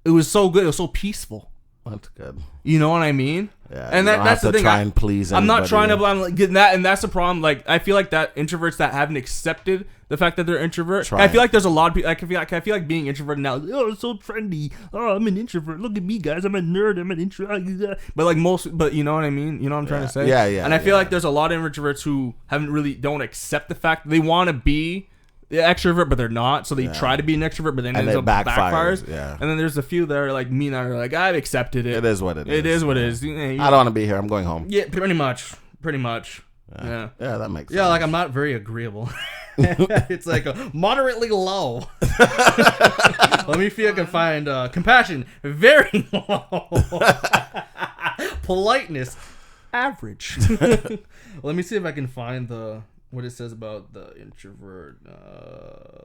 It was so good. It was so peaceful. That's good. You know what I mean? Yeah. And that's the thing. Try and please I'm not anybody. trying to. I'm like, getting that, and that's the problem. Like, I feel like that introverts that haven't accepted the fact that they're introvert. I feel like there's a lot of people. I feel like being introverted now. Oh, it's so trendy. Oh, I'm an introvert. Look at me, guys. I'm a nerd. I'm an introvert. But you know what I mean. You know what I'm trying to say. Yeah, yeah. And I feel like there's a lot of introverts who don't accept the fact that they want to be the extrovert, but they're not. So they try to be an extrovert, but then it ends up backfires. Yeah. And then there's a few that are like me that are like, I've accepted it. It is what it is. It is what it is. I don't want to be here. I'm going home. Yeah, pretty much. Yeah. Yeah, that makes sense. Yeah, like, I'm not very agreeable. It's like a moderately low. Let me see if I can find compassion. Very low. Politeness. Average. Let me see if I can find what it says about the introvert.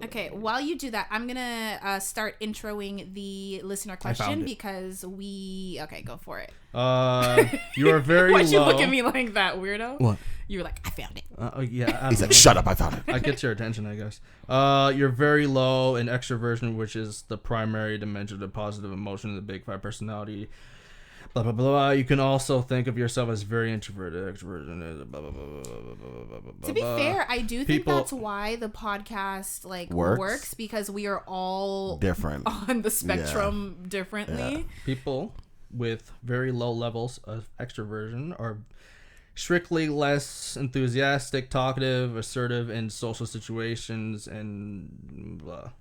Okay, while you do that, I'm gonna start introing the listener question because okay, go for it. You are very Why'd you low. look at me like that, weirdo? What? You were like, I found it. Yeah. He said, "Shut up! I found it." I get your attention, I guess. You're very low in extroversion, which is the primary dimension of the positive emotion of the Big Five personality. Blah, blah, blah, blah. You can also think of yourself as very introverted. Extroversion is blah, blah, blah, blah, blah, blah, blah, blah. To be fair, I do think that's why the podcast works because we are all different on the spectrum differently. Yeah. People with very low levels of extroversion are strictly less enthusiastic, talkative, assertive in social situations, and blah.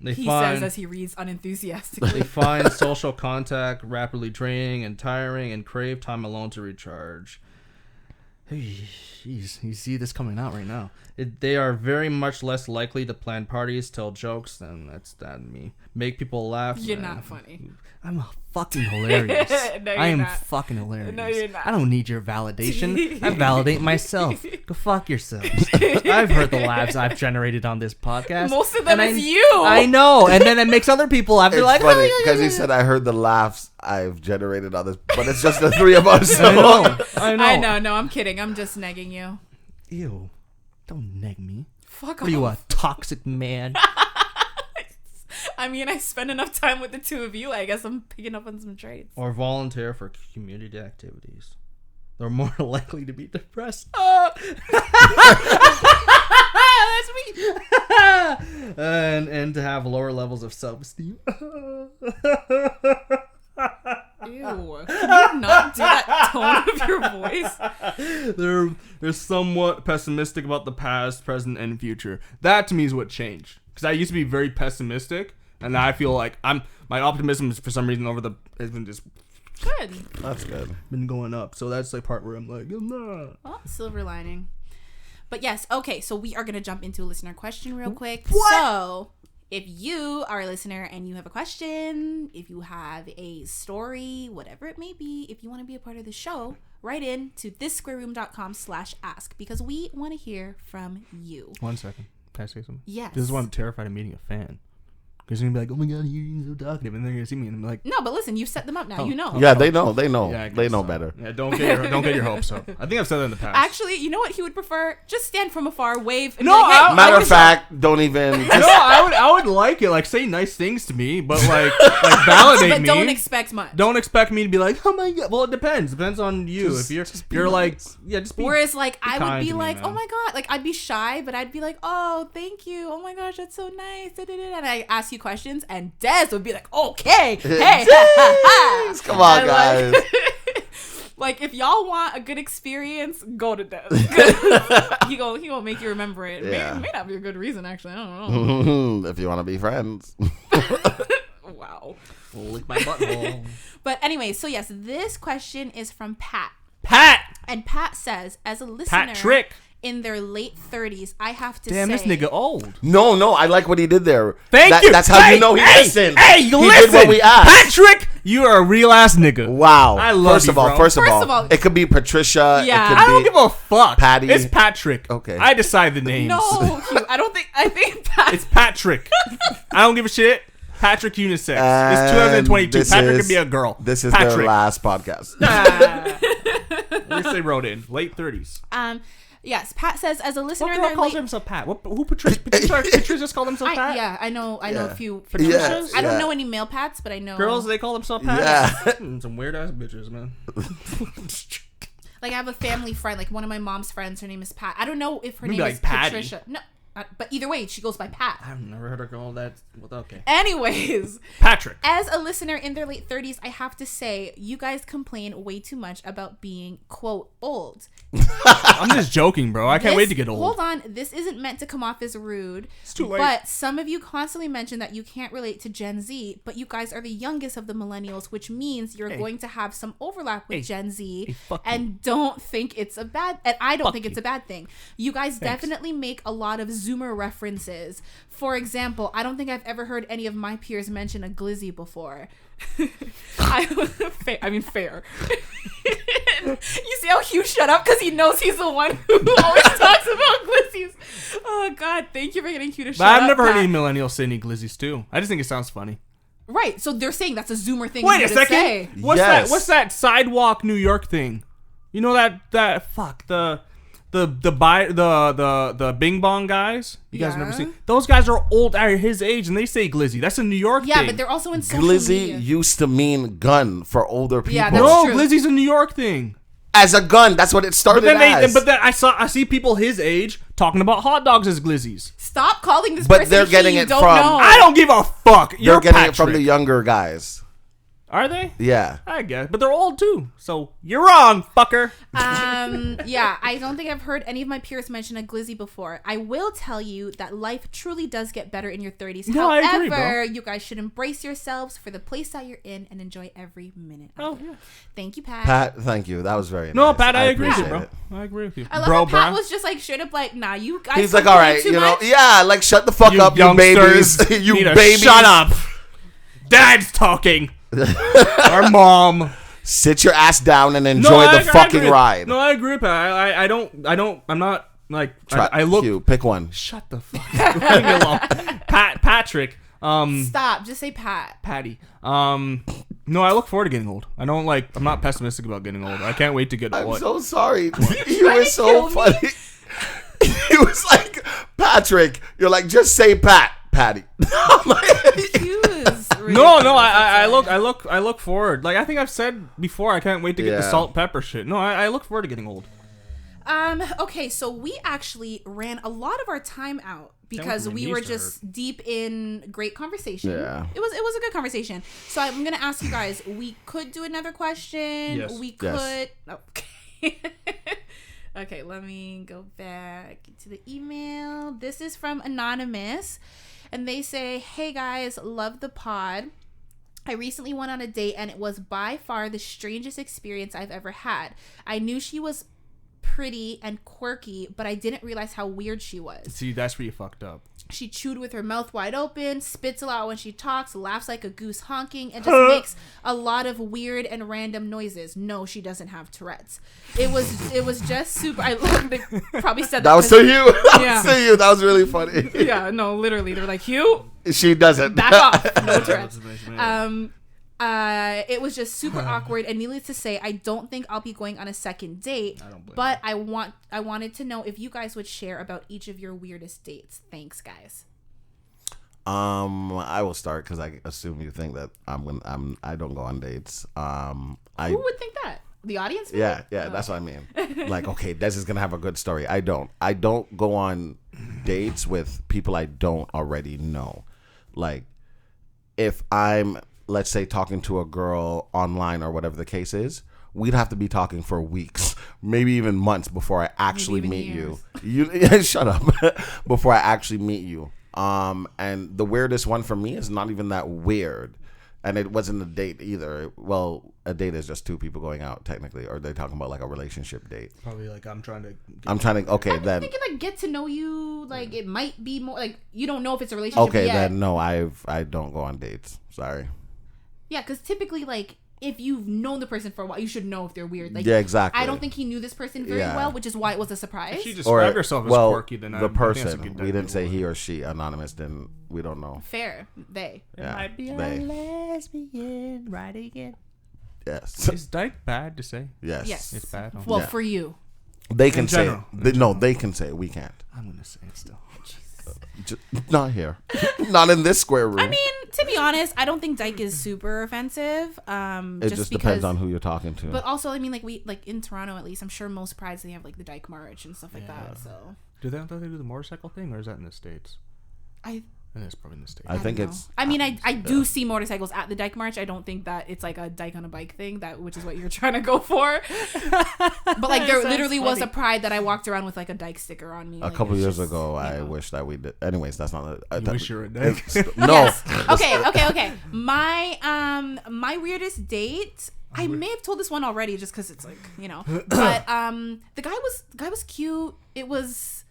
He says as he reads unenthusiastically. They find social contact rapidly draining and tiring and crave time alone to recharge. Jeez, you see this coming out right now. They are very much less likely to plan parties, tell jokes, and that's me. Make people laugh. You're not funny. I'm fucking hilarious. No, I am not. fucking hilarious. No, you're not. I don't need your validation. I validate myself. Go fuck yourselves. I've heard the laughs I've generated on this podcast. Most of them is you. I know, and then it makes other people laugh. They're It's like, funny because he said, "I heard the laughs I've generated on this," but it's just the three of us. So. I know. I know. No, I'm kidding. I'm just negging you. Ew. Don't neg me. Fuck Are off. you a toxic man? I mean, I spend enough time with the two of you. I guess I'm picking up on some traits. Or volunteer for community activities. They're more likely to be depressed. That's me. and to have lower levels of self-esteem. Ew. Can you not do that tone of your voice? They're somewhat pessimistic about the past, present, and future. That to me is what changed. Because I used to be very pessimistic, and now I feel like my optimism is for some reason has been just Good. That's good. been going up. So that's the part where I'm like, I'm not. Oh, silver lining. But yes, okay, so we are going to jump into a listener question real quick. What? So, if you are a listener and you have a question, if you have a story, whatever it may be, if you want to be a part of the show, write in to thissquareroom.com/ask because we want to hear from you. 1 second. Can I say something? Yes. This is why I'm terrified of meeting a fan. Because they're going to be like, oh my God, you're so talkative. And they're going to see me and I'm like, No, but listen, you set them up now. Oh. You know. Yeah, they know. They know. Yeah, I They guess know so. better. Yeah, don't get your hopes up. I think I've said that in the past. Actually, you know what he would prefer? Just stand from afar, wave. And No, be like, hey, Matter I'm of fact, don't even. No, I would like it. Like, say nice things to me, but like validate but me. don't expect much. Don't expect me to be like, oh my God. Well, it depends. Depends on you. Just- If just be you're like, nice. yeah, just be. Whereas, like, I would kind be to me, like, man. oh my God. Like, I'd be shy, but I'd be like, oh, thank you. Oh my gosh, that's so nice. Da-da-da. And I ask you questions, and Des would be like, okay. Hey. Jeez, come on, And, guys. Like, if y'all want a good experience, go to Des. he gonna make you remember it. Yeah. May not be a good reason, actually. I don't know. If you want to be friends. Wow. Lick my butthole. But anyway, so yes, this question is from Pat. And Pat says, as a listener Patrick. in their late 30s, I have to Damn, say... this nigga old. No, I like what he did there. Thank you. That's how you know he listened. Hey, you he listen. did what we asked. Patrick, you are a real ass nigga. Wow. I love First you, of all, bro. first of First of all, all, it could be Patricia. Yeah. It could I don't be give a fuck. Patty. It's Patrick. Okay. I decide the names. No, Hugh, I think Pat... It's Patrick. I don't give a shit. Patrick unisex. And It's 2022. this Patrick is- could be a girl. This is Patrick. their last podcast. At least they wrote in. Late 30s. Yes, Pat says, as a listener What in girl their calls late... himself Pat? Who Patricia just called himself Pat? Yeah, I know Yeah. a few Patricias? Patricias. I don't Yeah. know any male Pats, but I know... Girls, they call themselves Pat? Yeah. Some weird ass bitches, man. Like, I have a family friend, like one of my mom's friends, her name is Pat. I don't know if her Maybe name like is Patty. Patricia. No, but either way, she goes by Pat. I've never heard her call that. Well, okay. Anyways, Patrick. as a listener in their late 30s, I have to say, you guys complain way too much about being, quote, old. I'm just joking, bro. I can't wait to get old. Hold on. This isn't meant to come off as rude. It's too late. But some of you constantly mention that you can't relate to Gen Z, but you guys are the youngest of the millennials, which means you're going to have some overlap with Gen Z. fuck and don't think it's a bad... And I don't think you. it's a bad thing. You guys definitely make a lot of Zoomer references. For example, I don't think I've ever heard any of my peers mention a glizzy before. I mean, fair. You see how Hugh shut up because he knows he's the one who always talks about glizzies. Oh God, thank you for getting Hugh to shut But up. I've never heard Pat. any millennials say any glizzies too. I just think it sounds funny. Right, so they're saying that's a Zoomer thing. Wait for a you to second. say. What's Yes. that? What's that sidewalk New York thing? You know that fuck the Bing Bong guys. You guys never Yeah. seen those guys are old at his age and they say glizzy. That's a New York Yeah, thing. but they're also in social Glizzy media. used to mean gun for older people. Yeah, that's no, true. glizzy's a New York thing. As a gun, that's what it started But then as. I see people his age talking about hot dogs as glizzies. Stop calling this But person they're he, getting you it don't from- know. I don't give a fuck. They're You're getting Patrick. it from the younger guys. Are they? Yeah. I guess, but they're old too. So you're wrong, fucker. Yeah, I don't think I've heard any of my peers mention a glizzy before. I will tell you that life truly does get better in your 30s. No, I agree, However, bro. you guys should embrace yourselves for the place that you're in and enjoy every minute of it. Yeah. Thank you, Pat. Pat, thank you. That was very No, nice. Pat, I agree with you, appreciate bro. it. I agree with you. I love bro, how Pat bro. was just like straight up like, nah, you guys He's like, complain all right, too you know, much. yeah, like shut the fuck up, you youngsters babies. You need to babies. Shut up. Dad's talking. Our mom. Sit your ass down and enjoy the fucking ride. No, I agree with Pat. I'm not like, I look. Hugh, pick one. Shut the fuck up. Leave me alone. Patrick. Stop. Just say Pat. Patty. No, I look forward to getting old. I'm not pessimistic about getting old. I can't wait to get I'm old. so sorry. You trying were to so kill me? funny. He was like, Patrick, you're like, just say Patty. I'm like, Hugh is No, ridiculous. I look forward. Like I think I've said before, I can't wait to get the Yeah. salt pepper shit. No, I look forward to getting old. Okay, so we actually ran a lot of our time out because my we knees were to just deep in great conversation. Yeah. It was a good conversation. So I'm gonna ask you guys, we could do another question. Yes. We Yes. could okay. Okay, let me go back to the email. This is from Anonymous. And they say, hey guys, love the pod. I recently went on a date and it was by far the strangest experience I've ever had. I knew she was pretty and quirky, but I didn't realize how weird she was. See, that's where you fucked up. She chewed with her mouth wide open, spits a lot when she talks, laughs like a goose honking, and just makes a lot of weird and random noises. No, she doesn't have Tourette's. It was just super. I they probably said that was because- to you. That Yeah. was to you. That was really funny. Yeah, no, literally, they're like, Hugh, She doesn't. back off, no Tourette's. It was just super awkward, and needless to say, I don't think I'll be going on a second date. But I wanted to know if you guys would share about each of your weirdest dates. Thanks, guys. I will start because I assume you think that I don't go on dates. Who would think that? The audience? Maybe? Yeah, that's what I mean. Like, okay, Des is gonna have a good story. I don't go on dates with people I don't already know. Like, if I'm, let's say, talking to a girl online or whatever the case is, we'd have to be talking for weeks, maybe even months before I actually meet you. Shut up. Before I actually meet you. And the weirdest one for me is not even that weird. And it wasn't a date either. Well, a date is just two people going out technically, or they're talking about like a relationship date. Probably like I'm trying to. Okay, I'm then. thinking like get to know you. Like it might be more like you don't know if it's a relationship. Okay, yet. then no, I don't go on dates. Sorry. Yeah, because typically like if you've known the person for a while, you should know if they're weird. Like yeah, exactly. I don't think he knew this person very well, which is why it was a surprise. If she described herself as quirky, then the person. We didn't say he or she. Anonymous. Then we don't know. Fair. They. Yeah, might be they. a lesbian writing it. Yes. Is dyke bad to say? Yes. Yes. It's bad. Oh. Well, Yeah. for you. They can In say. general. No, they can say. We can't. I'm gonna say it still. Just, not here. Not in this square room. I mean, to be honest, I don't think dyke is super offensive. It just depends on who you're talking to. But also, I mean, like in Toronto at least, I'm sure most prides they have like the dyke march and stuff like that. So Do they do the motorcycle thing, or is that in the States? And it's probably in the States. I think don't know. it's. I mean, I do see motorcycles at the dyke march. I don't think that it's like a dyke on a bike thing, which is what you're trying to go for. But like there literally was a pride that I walked around with like a dyke sticker on me. A like, couple it's years just, ago, you I know. wish that we did. Anyways, that's not. You wish you were a dyke. No. Yes. Okay. My weirdest date. I may have told this one already, just because it's like But the guy was cute. It was,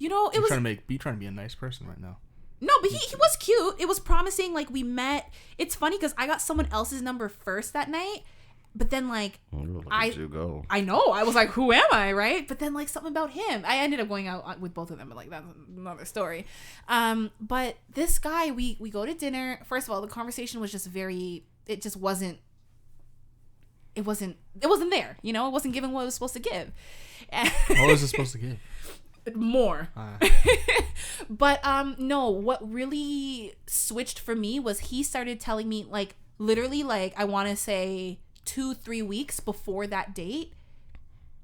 it was trying to be a nice person right now. no, but he was cute. It was promising. Like we met. It's funny because I got someone else's number first that night, but then like Look at you go. I know. I was like, who am I, right? But then, like, something about him. I ended up going out with both of them, but, like, that's another story. But this guy, we go to dinner. First of all, the conversation was just it just wasn't, it wasn't there, It wasn't giving what it was supposed to give. What was it supposed to give? More. But, no, what really switched for me was he started telling me, like, literally, like, I want to say 2-3 weeks before that date,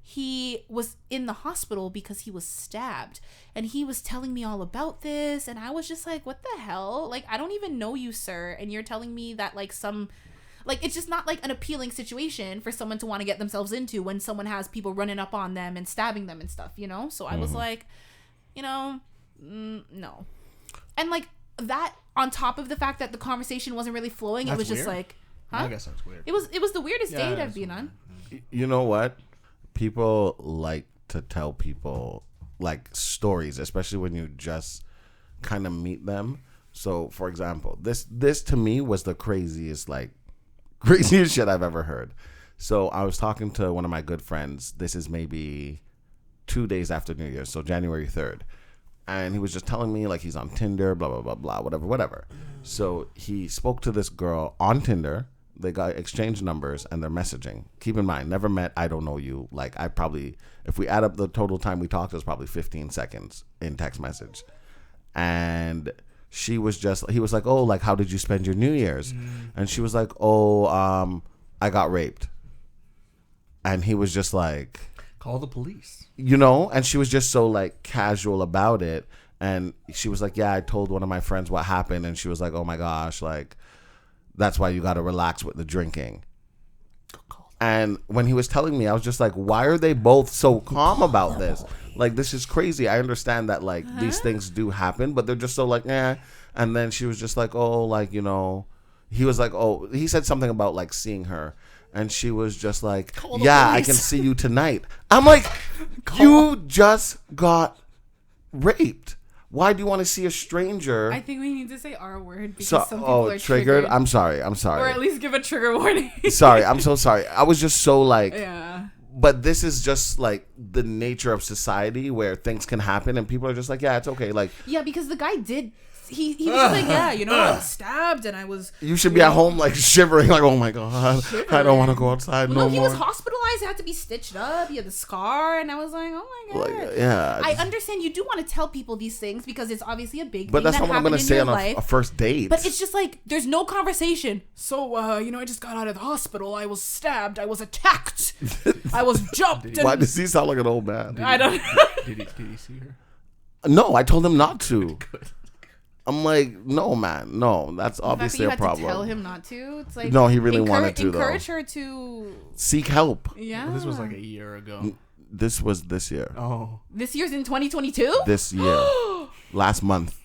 he was in the hospital because he was stabbed, and he was telling me all about this, and I was just like, what the hell? Like, I don't even know you, sir, and you're telling me that it's just not like an appealing situation for someone to want to get themselves into when someone has people running up on them and stabbing them and stuff, So I was like, no. And like that, on top of the fact that the conversation wasn't really flowing, it was just weird. like, I guess that's weird. It was the weirdest date I've been on. You know what? People like to tell people like stories, especially when you just kind of meet them. So, for example, this to me was the craziest shit I've ever heard. So I was talking to one of my good friends. This is maybe 2 days after New Year's, so January 3rd. And he was just telling me, like, he's on Tinder, blah, blah, blah, blah, whatever. So he spoke to this girl on Tinder. They got exchanged numbers, and they're messaging. Keep in mind, never met, I don't know you. Like, if we add up the total time we talked, it was probably 15 seconds in text message. And he was like, oh, like, how did you spend your New Year's? And she was like, oh, I got raped. And he was just like, call the police. And she was just so like casual about it. And she was like, yeah, I told one of my friends what happened. And she was like, oh my gosh, like, that's why you got to relax with the drinking. And when he was telling me, I was just like, why are they both so calm about this? Like, this is crazy. I understand that, like, these things do happen, but they're just so like, eh. And then she was just like, oh, like, he was like, oh, he said something about like seeing her. And she was just like, yeah, I can see you tonight. I'm like, you just got raped. Why do you want to see a stranger? I think we need to say our word because some people are triggered. I'm sorry. Or at least give a trigger warning. Sorry, I'm so sorry. I was just so like, yeah. But this is just like the nature of society where things can happen and people are just like, yeah, it's okay. Like, yeah, because the guy did. He was just like, yeah, I was stabbed and I was. You should be at home like shivering, like, oh my god, I don't want to go outside no more. He was hospitalized. It had to be stitched up. He had the scar, and I was like, oh my god. Like, yeah. I understand you do want to tell people these things because it's obviously a big. But thing that's that not what I'm going to say on a first date. But it's just like there's no conversation. So I just got out of the hospital. I was stabbed. I was attacked. I was jumped. Why does he sound like an old man? I don't. Did he see her? No, I told him not to. I'm like, no, man, no. That's obviously a problem. You had to tell him not to. It's like no, he really wanted to. Encourage though. her to seek help. Yeah, well, this was like a year ago. This was this year. Oh, this year's in 2022. This year, last month.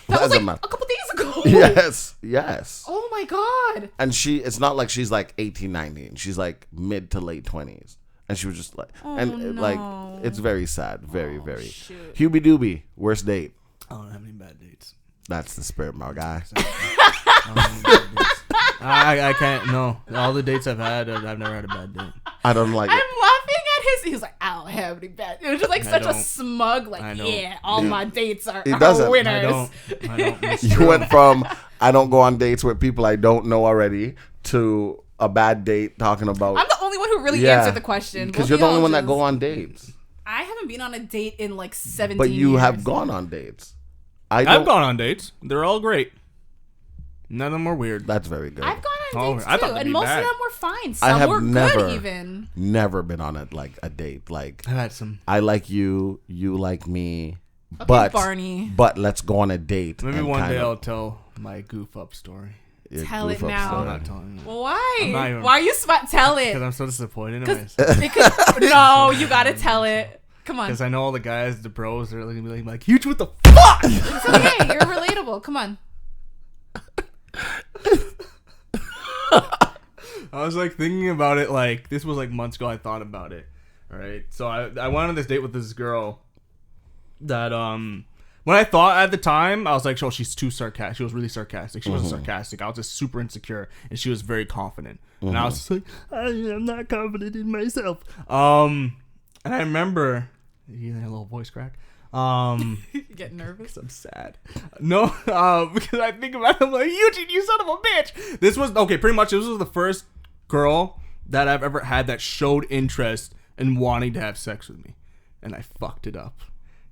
That was like a couple days ago. Yes. Oh my God. And it's not like she's like 18, 19. She's like mid to late 20s. And she was just like, like, it's very sad. Very, very. Shoot. Hubie Doobie, worst date. I don't have any bad dates. That's the spirit, my guy. I can't. No, all the dates I've had, I've never had a bad date. I don't like I'm it. laughing at his. He's like, I don't have any bad. It was just like such a smug, like, yeah, all my dates are winners. I don't. You went from, I don't go on dates with people I don't know already, to a bad date talking about. I'm the only one who really answered the question. Because you're the only one that go on dates. I haven't been on a date in like 17 But you years. have gone on dates. I've gone on dates. They're all great. None of them were weird. That's very good. I've gone on dates I too, thought that'd and be most bad. of them were fine. I Some have were good even. never been on a date. Like, I've had some. I like you, you like me, Okay, but Barney. but let's go on a date. Maybe and one kind day of- I'll tell my goof up story. Tell it goof up now. story. I'm not telling you. Why? I'm not even- Why are you tell it? Because I'm so disappointed in 'Cause myself. it could, no, you gotta tell it. Come on. Because I know all the guys, the bros, they're gonna be like, huge, what the fuck? It's okay. You're relatable. Come on. I was like thinking about it, like this was like months ago. I thought about it. All right, so I went on this date with this girl that when I thought at the time I was like, oh, she's too sarcastic. She was really sarcastic. She wasn't sarcastic. I was just super insecure, and she was very confident. And I was just like, I am not confident in myself. And I remember you hear that little voice crack. You get nervous. I'm sad. No, because I think about it, I'm like, Eugene, you son of a bitch. This was pretty much this was the first girl that I've ever had that showed interest in wanting to have sex with me, and I fucked it up.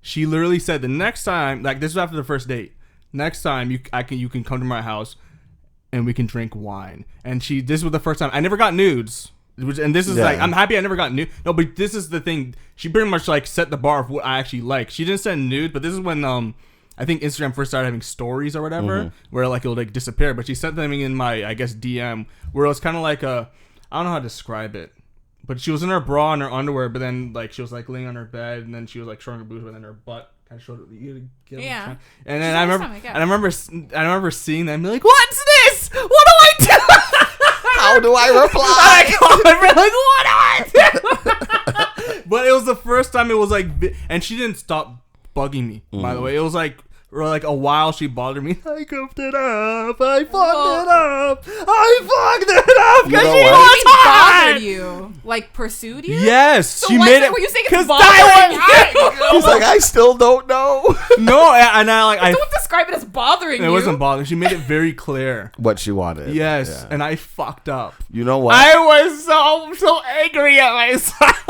She literally said the next time, like this was after the first date, next time you can come to my house and we can drink wine. And this was the first time I never got nudes. And this is like, I'm happy I never got nude. No, but this is the thing. She pretty much like set the bar of what I actually like. She didn't send nude, but this is when I think Instagram first started having stories or whatever, where like it'll like disappear. But she sent them in my, I guess, DM, where it was kind of like I don't know how to describe it, but she was in her bra and her underwear, but then like she was like laying on her bed, and then she was like showing her boobs, but then her butt kind of showed it. Yeah. And then I remember seeing them and be like, what's this? What do I do? How do I reply? I called her like, what do I do? But it was the first time it was like, and she didn't stop bugging me. By the way, it was like a while she bothered me. I goofed it up. I fucked it up. Because she was hot. Bothered you? Like pursued you? Yes, So she why made is it. were you saying it's Because bothering you? He's like, I still don't know No, and I like Don't describe it as bothering you. it wasn't bothering. She made it very clear. what she wanted. Yes, Yeah. and I fucked up. You know what? I was so angry at myself.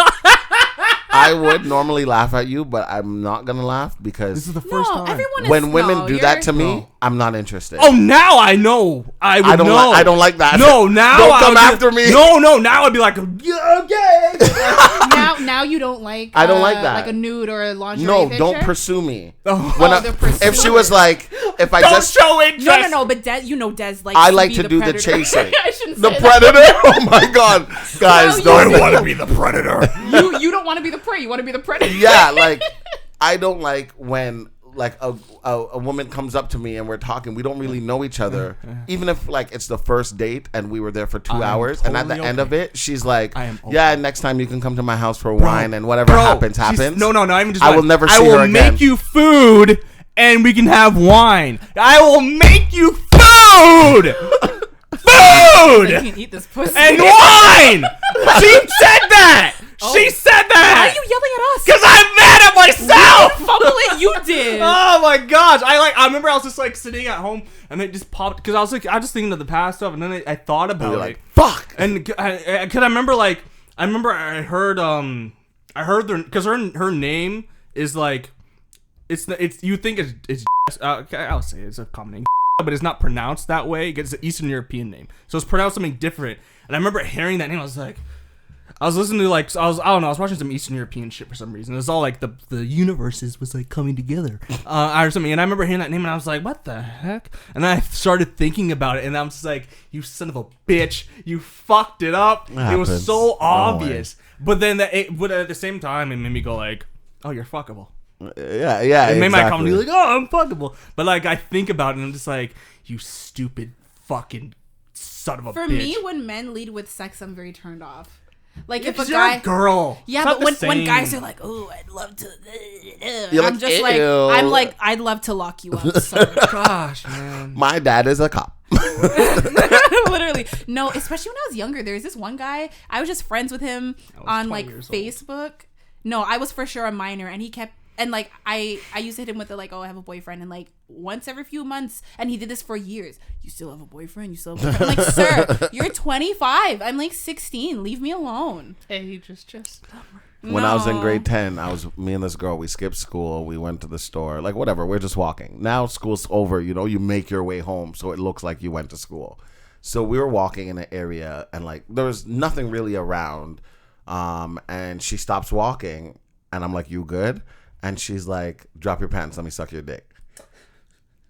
I would normally laugh at you, but I'm not gonna laugh because This is the first No, time. everyone is. when women no, do you're- that to me, No. I'm not interested. Oh, now I know. I don't. know. I don't like that. No, now Don't I come would be- after me. No, now I'd be like, yeah, okay. now you don't like. I don't like that. Like a nude or a lingerie No, picture? don't pursue me. Oh, the pursuit. If she was like, if I don't just, show interest. No. But Des, Des likes. I like to be do the predator. chasing. I shouldn't the say predator. Oh my god, guys, No, you don't. want to be the predator. that. You don't want to be the prey. You want to be the predator. Yeah, like I don't like when like a woman comes up to me and we're talking. We don't really know each other, even if like it's the first date and we were there for 2 hours. And at the totally end of it, she's like, I am "Yeah, next time you can come to my house for wine and whatever happens." No, not even just I wine. will never see I will her again. make you food and we can have wine. I will make you food. You Food can't eat this pussy. and wine. She said that. She said Why that. are you yelling at us? Because I'm mad at myself. Fumble it. You did. Oh my gosh! I remember I was just like sitting at home and it just popped because I was just thinking of the past stuff and then I thought about You're it. like, "Fuck." And because I remember I heard because her name is like it's you think it's okay, I'll say it's a common name, but it's not pronounced that way. It's an Eastern European name, so it's pronounced something different. And I remember hearing that name, I was like. I was listening to I was watching some Eastern European shit for some reason. It was all like the universes was like coming together or something. And I remember hearing that name and I was like, what the heck? And then I started thinking about it and I'm just like, you son of a bitch, you fucked it up. It was so obvious. But then but at the same time, it made me go like, oh, you're fuckable. Yeah. It made my exactly. comedy like, oh, I'm fuckable. But like I think about it and I'm just like, you stupid fucking son of a For bitch. me, when men lead with sex, I'm very turned off. Like if a you're guy, a girl. yeah, It's not but the when guys same. are like, "Oh, I'd love to," You're I'm like, just like, "Ew." I'm like, I'd love to lock you up. Sir. Gosh, man. My dad is a cop. Literally, no. Especially when I was younger, there was this one guy. I was just friends with him on 20 like years old. Facebook. No, I was for sure a minor, and he kept. And like I used to hit him with the like, oh, I have a boyfriend, and like once every few months, and he did this for years. You still have a boyfriend? You still have a boyfriend? I'm like, sir, you're 25. I'm like 16. Leave me alone. Age is just. When I was in grade 10, me and this girl, we skipped school. We went to the store, like whatever. We're just walking. Now school's over. You know, you make your way home, so it looks like you went to school. So we were walking in an area, and like there was nothing really around. And she stops walking, and I'm like, "You good?" And she's like, "Drop your pants. Let me suck your dick."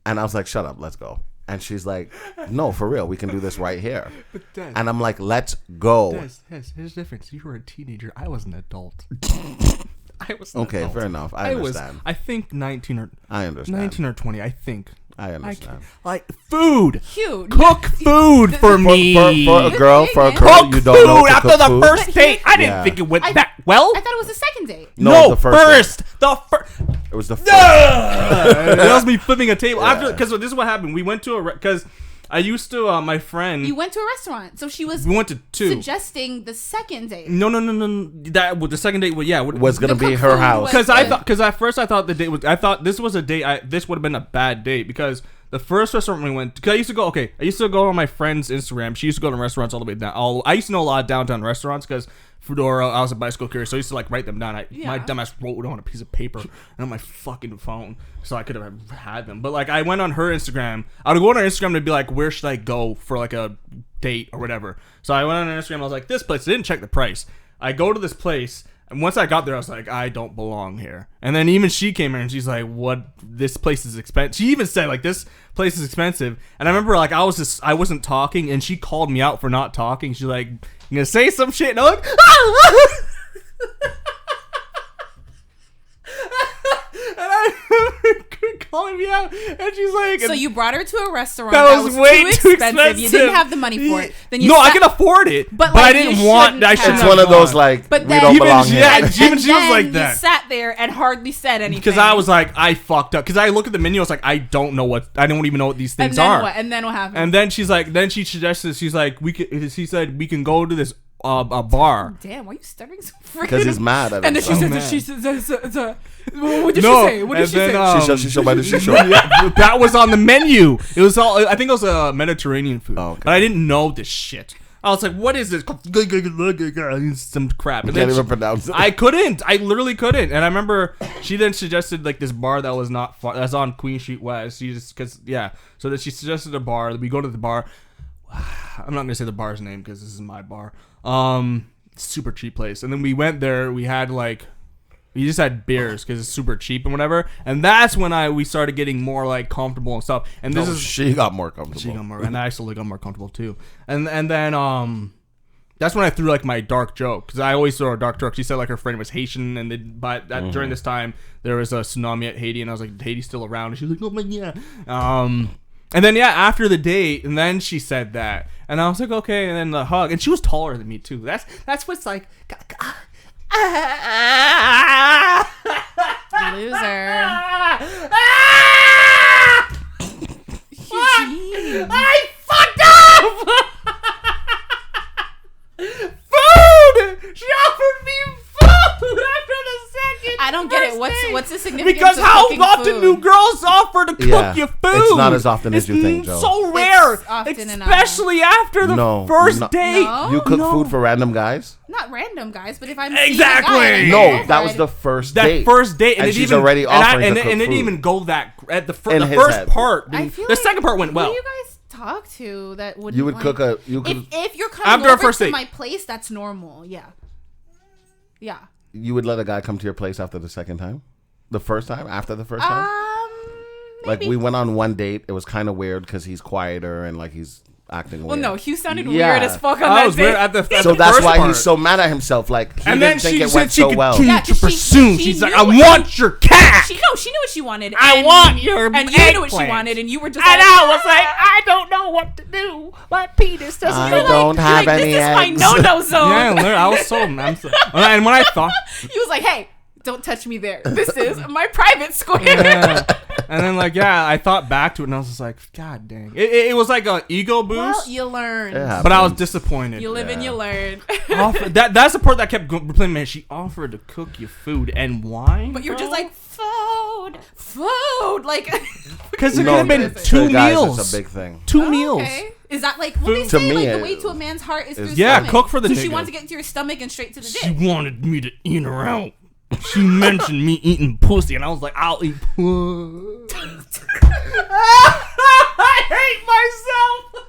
And I was like, "Shut up. Let's go." And she's like, "No, for real. We can do this right here." And I'm like, "Let's go." Here's the difference. You were a teenager. I was an adult. I was Okay, adult. fair enough. I understand. I think 19 or I understand. 19 or 20. I think. I understand. Like food. Cute. Cook food for me. For a girl, Cook you don't know food to after cook the food? first date. I didn't Yeah. think it went I- that well. I thought it was the second date. No, the first. first. The first. It was the first. That was me flipping a table Yeah. after, because this is what happened. We went to because I used to my friend. You went to a restaurant, so she was We went to two. suggesting the second date. No. That the second date. Yeah, Was gonna The be cook her food house. was- because at first I thought the date was. I thought this was a date. This would have been a bad date because the first restaurant we went. Because I used to go. Okay, I used to go on my friend's Instagram. She used to go to restaurants all the way down. I used to know a lot of downtown restaurants because Fedora. I was a bicycle courier, so I used to like write them down. My dumbass wrote it on a piece of paper and on my fucking phone, so I could have had them. But like, I went on her Instagram. I would go on her Instagram to be like, where should I go for like a date or whatever. So I went on her Instagram. I was like, this place. I didn't check the price. I go to this place. And once I got there, I was like, I don't belong here. And then even she came in and she's like, what? This place is expensive. She even said, like, this place is expensive. And I remember, like, I wasn't talking, and she called me out for not talking. She's like, you gonna say some shit? And I'm like, and I remember calling me out, and she's like, So you brought her to a restaurant that was way too expensive. You didn't have the money for it. Then you no, I sat- can afford it, but like, I didn't you want. shouldn't I have. shouldn't It's have one of those gone. like But we then- don't Even belong she- here. yeah, And even she was then like you that. sat there and hardly said anything. Because I was like, I fucked up. Because I looked at the menu, I was like, I don't even know what these and things then are. what? And then what happened? And then she's like, then she suggested, she's like, she said we can go to this a bar. Damn, why are you stuttering so freaking? Because he's mad at And then she himself. said, man. what did she say? What did she say? She showed by the she showed. Yeah, that was on the menu. It was all. I think it was Mediterranean food. Oh, okay. But I didn't know this shit. I was like, what is this? Some crap. And Can't then even pronounce it. I couldn't. I literally couldn't. And I remember she then suggested like this bar that was not far. That's on Queen Street West. She just So then she suggested a bar. We go to the bar. I'm not gonna say the bar's name because this is my bar. Super cheap place. And then we went there. We just had beers because it's super cheap and whatever. And that's when we started getting more like comfortable and stuff. And this is she got more comfortable. she got more, and I slowly got more comfortable too. And then that's when I threw like my dark joke, because I always throw a dark joke. She said like her friend was Haitian, and during this time there was a tsunami at Haiti, and I was like, Haiti's still around, and she was like, oh my yeah. And then after the date, and then she said that, and I was like, okay. And then the hug, and she was taller than me too. That's what's like. Loser. Eugene. I fucked up. Food. She offered me food after the second. I don't get it. first What's date. the significance Because of how cooking often food? do girls offer to cook Yeah. you food? It's not as often as It's you think, Joe. so rare, It's often enough. especially after the first date. No. You cook food for random guys? Not random guys, but if I'm Exactly. seeing a guy and I No, go that for was it- the first That date. first date, And it she's even, already and I- offering and to it cook didn't food. even go that at the In the his first head. part. I feel The like, second part went who well. do you guys talk to that would You would cook you could if you're coming After our over first to date. my place, that's normal. Yeah. you would let a guy come to your place after the second time? The first time? After the first time? Maybe. Like we went on one date. It was kind of weird because he's quieter and like he's acting Well, weird. no, Hugh sounded Yeah. weird as fuck on I that was weird date. at the So at the that's first why part. he's so mad at himself. Like he And didn't then think she it said went she so could well. continue Yeah, to 'cause pursue. she She's like, knew I what want your cat. She knew what she wanted. I and- want your and you knew what she eggplant. wanted, and you were just And like, I was like, I don't know what to do. My penis doesn't. I work. don't have like, any this is my eggs. no-no zone. Yeah, literally, I was so. And when I thought, He was like, hey, don't touch me there. This is my private square. yeah. And then I thought back to it and I was just like, God dang. It was like an ego boost, Well, you learn. Yeah. but I was disappointed. You live and you learn. That's the part that kept replaying. Man, she offered to cook you food and wine, But you're just like, food. Like, because it No, could have been to two guys, meals. It's a big thing. Two meals. okay. Is that like, well, they To say me, like the way it- to a man's heart is through his Yeah, stomach. cook for the So she nigga. wants to get to your stomach and straight to the She dick. wanted me to eat her out. She mentioned me eating pussy, and I was like, I'll eat pussy. I hate myself.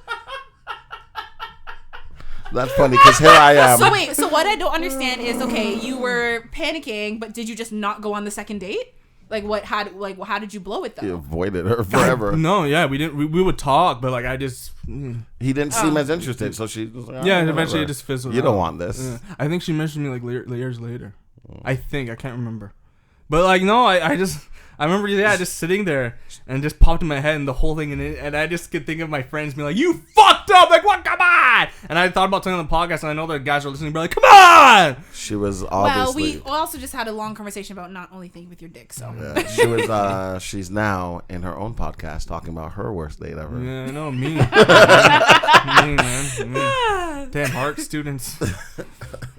That's funny because here I am. So wait, so what I don't understand is, okay, you were panicking, but did you just not go on the second date? Like what? How did you blow it though? He avoided her forever. No, yeah, we didn't. We would talk, but I just. He didn't seem as interested, so she was like, Yeah, "Oh, and eventually whatever. it just fizzled You out. don't want this. Yeah. I think she mentioned me years later. I think I can't remember, but no, I remember just sitting there and just popped in my head and the whole thing and I just could think of my friends being like, you fucked up, like what, come on, and I thought about telling on the podcast and I know the guys are listening, be like, come on. She was Well, obviously. we also just had a long conversation about not only thinking with your dick. So Yeah, she was. She's now in her own podcast talking about her worst date ever. Yeah, I know, me. Me, man. Me. Damn, art students.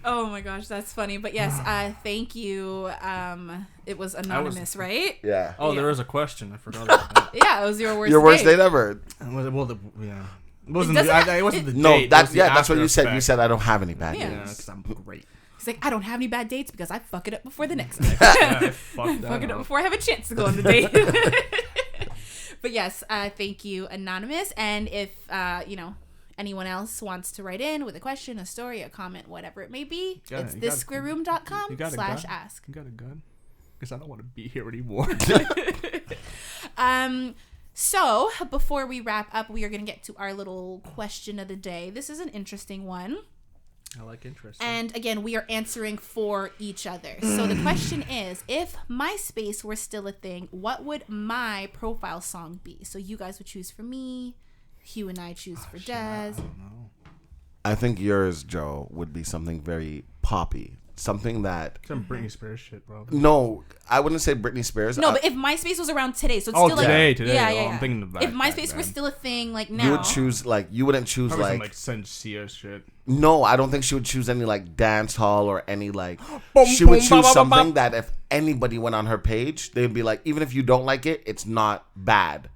oh my gosh, that's funny. But yes, thank you. It was anonymous, right? Yeah. Oh, Yeah. there was a question. I forgot about that. Yeah, it was your worst. Your worst date. date ever. Was it, yeah. It wasn't. doesn't It wasn't the No, date. It was that's the that's what after you said. You effect. said I don't have any bad Yeah. Yeah, dates. because I'm great. He's like, I don't have any bad dates because I fuck it up before the next one. Yeah, I fucked that Fuck it up up. before I have a chance to go on the date. But yes, thank you, anonymous. And if anyone else wants to write in with a question, a story, a comment, whatever it may be, Yeah, it's you got- thissquareroom.com/ask. You got a gun? Because I don't want to be here anymore. So before we wrap up, we are going to get to our little question of the day. This is an interesting one. I like interest. And again, we are answering for each other. So the question is, if MySpace were still a thing, what would my profile song be? So you guys would choose for me. Hugh and I choose for Des. I think yours, Joe, would be something very poppy. Something that. Some Britney Spears shit, bro. No, I wouldn't say Britney Spears. No, but if MySpace was around today, so it's Oh, still today, like today. Yeah, Oh, yeah, I'm yeah. thinking of that If back MySpace were then. still a thing, like now, you would choose you wouldn't choose Probably some Sensia shit. No, I don't think she would choose any dance hall or any Boom, she would boom, choose ba, ba, ba, something ba. that if anybody went on her page, they'd be like, even if you don't like it, it's not bad.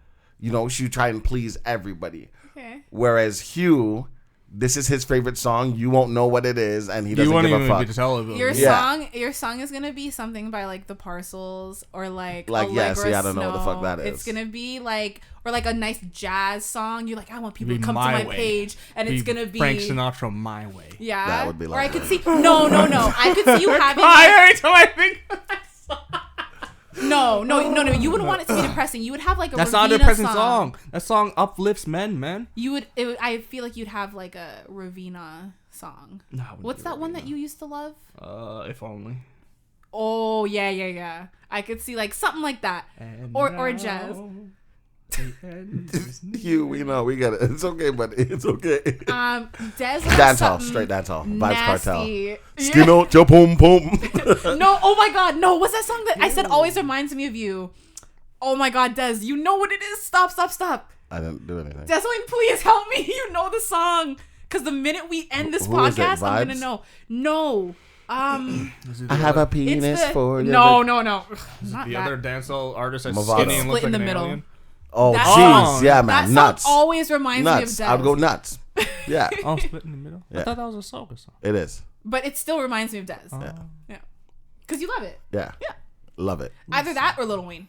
She would try and please everybody. Okay. Whereas Hugh, this is his favorite song. You won't know what it is, and he You doesn't won't give a even fuck. be to tell it. Your song is gonna be something by the Parcels or yeah, see, I don't know what the fuck that is. It's gonna be or a nice jazz song. You're like, I want people Be to come to My my Way. page, and it's gonna be Frank Sinatra, My Way. Yeah, That would be or I lovely. could see no. I could see you having Every time I think. no. You wouldn't want it to be depressing. You would have a That's not a Ravina depressing song. That song uplifts men, man. I feel like you'd have a Ravina song. No, I wouldn't What's do that one that Ravina. you used to love? If only. Oh yeah. I could see something like that, or jazz. Hugh, we know, we get it. It's okay, buddy. It's okay. Des Dance hall, something straight dance hall. Vibes Cartel. nasty. Skin out your pum pum. No, oh my god, no. What's that song that I said always reminds me of you? Oh my god, Des, you know what it is. Stop. I didn't do anything. Deswayne, please help me. You know the song. Because the minute we end this Who is it, podcast, I'm Vibes? gonna know. No. I have a penis It's the, for you. no. Not The that. other dancehall artist that's Movado. skinny and looks Split in like the an middle. alien. Oh, That jeez. song- Yeah, That man. song Nuts. always reminds me of Nuts. Des. I would go nuts. Yeah, Oh, Split in the Middle? Yeah. I thought that was a soca song. it is. But it still reminds me of Des. Yeah. Yeah. Because you love it. Yeah. Yeah. Love it. Either that or Lil Wayne.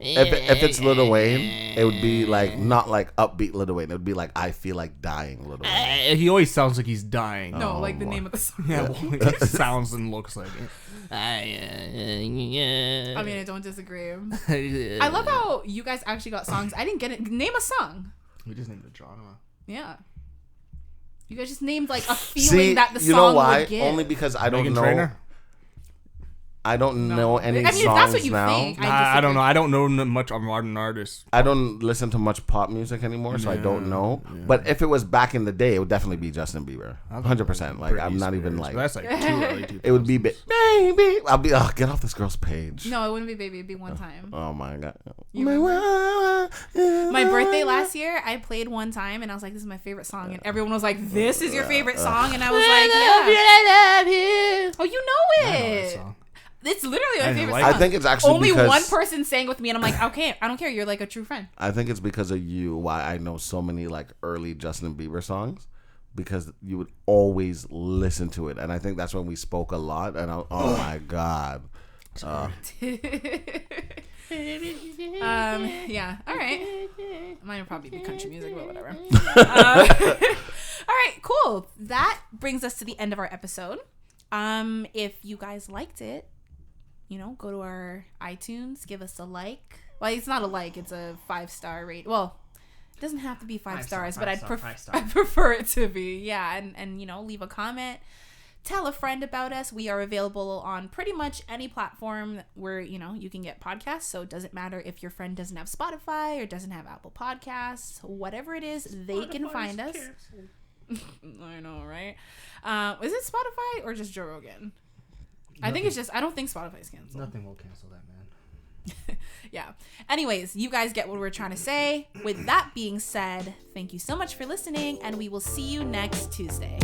If it's Lil Wayne, it would be not upbeat Lil Wayne. It would be I feel like dying Lil Wayne. He always sounds like he's dying. No, the boy. name of the song. Yeah, well, it sounds and looks like it. I mean, I don't disagree. I love how you guys actually got songs. I didn't get it. Name a song. We just named the genre. Yeah. You guys just named like a feeling See, that the song you know why? would give. Only because I don't Meghan know. Trainor? I don't know any I mean, if songs that's what you now. think, I don't know. I don't know much of modern artists. I don't listen to much pop music anymore, so I don't know. Yeah. But if it was back in the day, it would definitely be Justin Bieber, 100%. Like I'm not even like. That's like too early. It would be baby. I'll be. Oh, get off this girl's page. No, it wouldn't be Baby. It'd be One Time. Oh my god. You My birthday last year, I played One Time, and I was like, "This is my favorite song," and everyone was like, "This is your favorite song," and I was like, "Yeah, I love you." Oh, you know it. It's literally my favorite song. I think it's actually only because one person sang with me, and I'm like, okay, I don't care. You're like a true friend. I think it's because of you why I know so many like early Justin Bieber songs, because you would always listen to it, and I think that's when we spoke a lot. And oh my god. Yeah. All right. Mine would probably be country music, but whatever. All right. Cool. That brings us to the end of our episode. If you guys liked it, go to our iTunes, give us a like. Well, it's not a like; it's a 5-star rate. Well, it doesn't have to be 5 stars, but I prefer it to be. Yeah, and leave a comment. Tell a friend about us. We are available on pretty much any platform where, you can get podcasts. So it doesn't matter if your friend doesn't have Spotify or doesn't have Apple Podcasts. Whatever it is, they can find us. I know, right? Is it Spotify or just Joe Rogan? I think it's just, I don't think Spotify's canceled. Nothing will cancel that, man. Yeah. Anyways, you guys get what we're trying to say. With that being said, thank you so much for listening, and we will see you next Tuesday.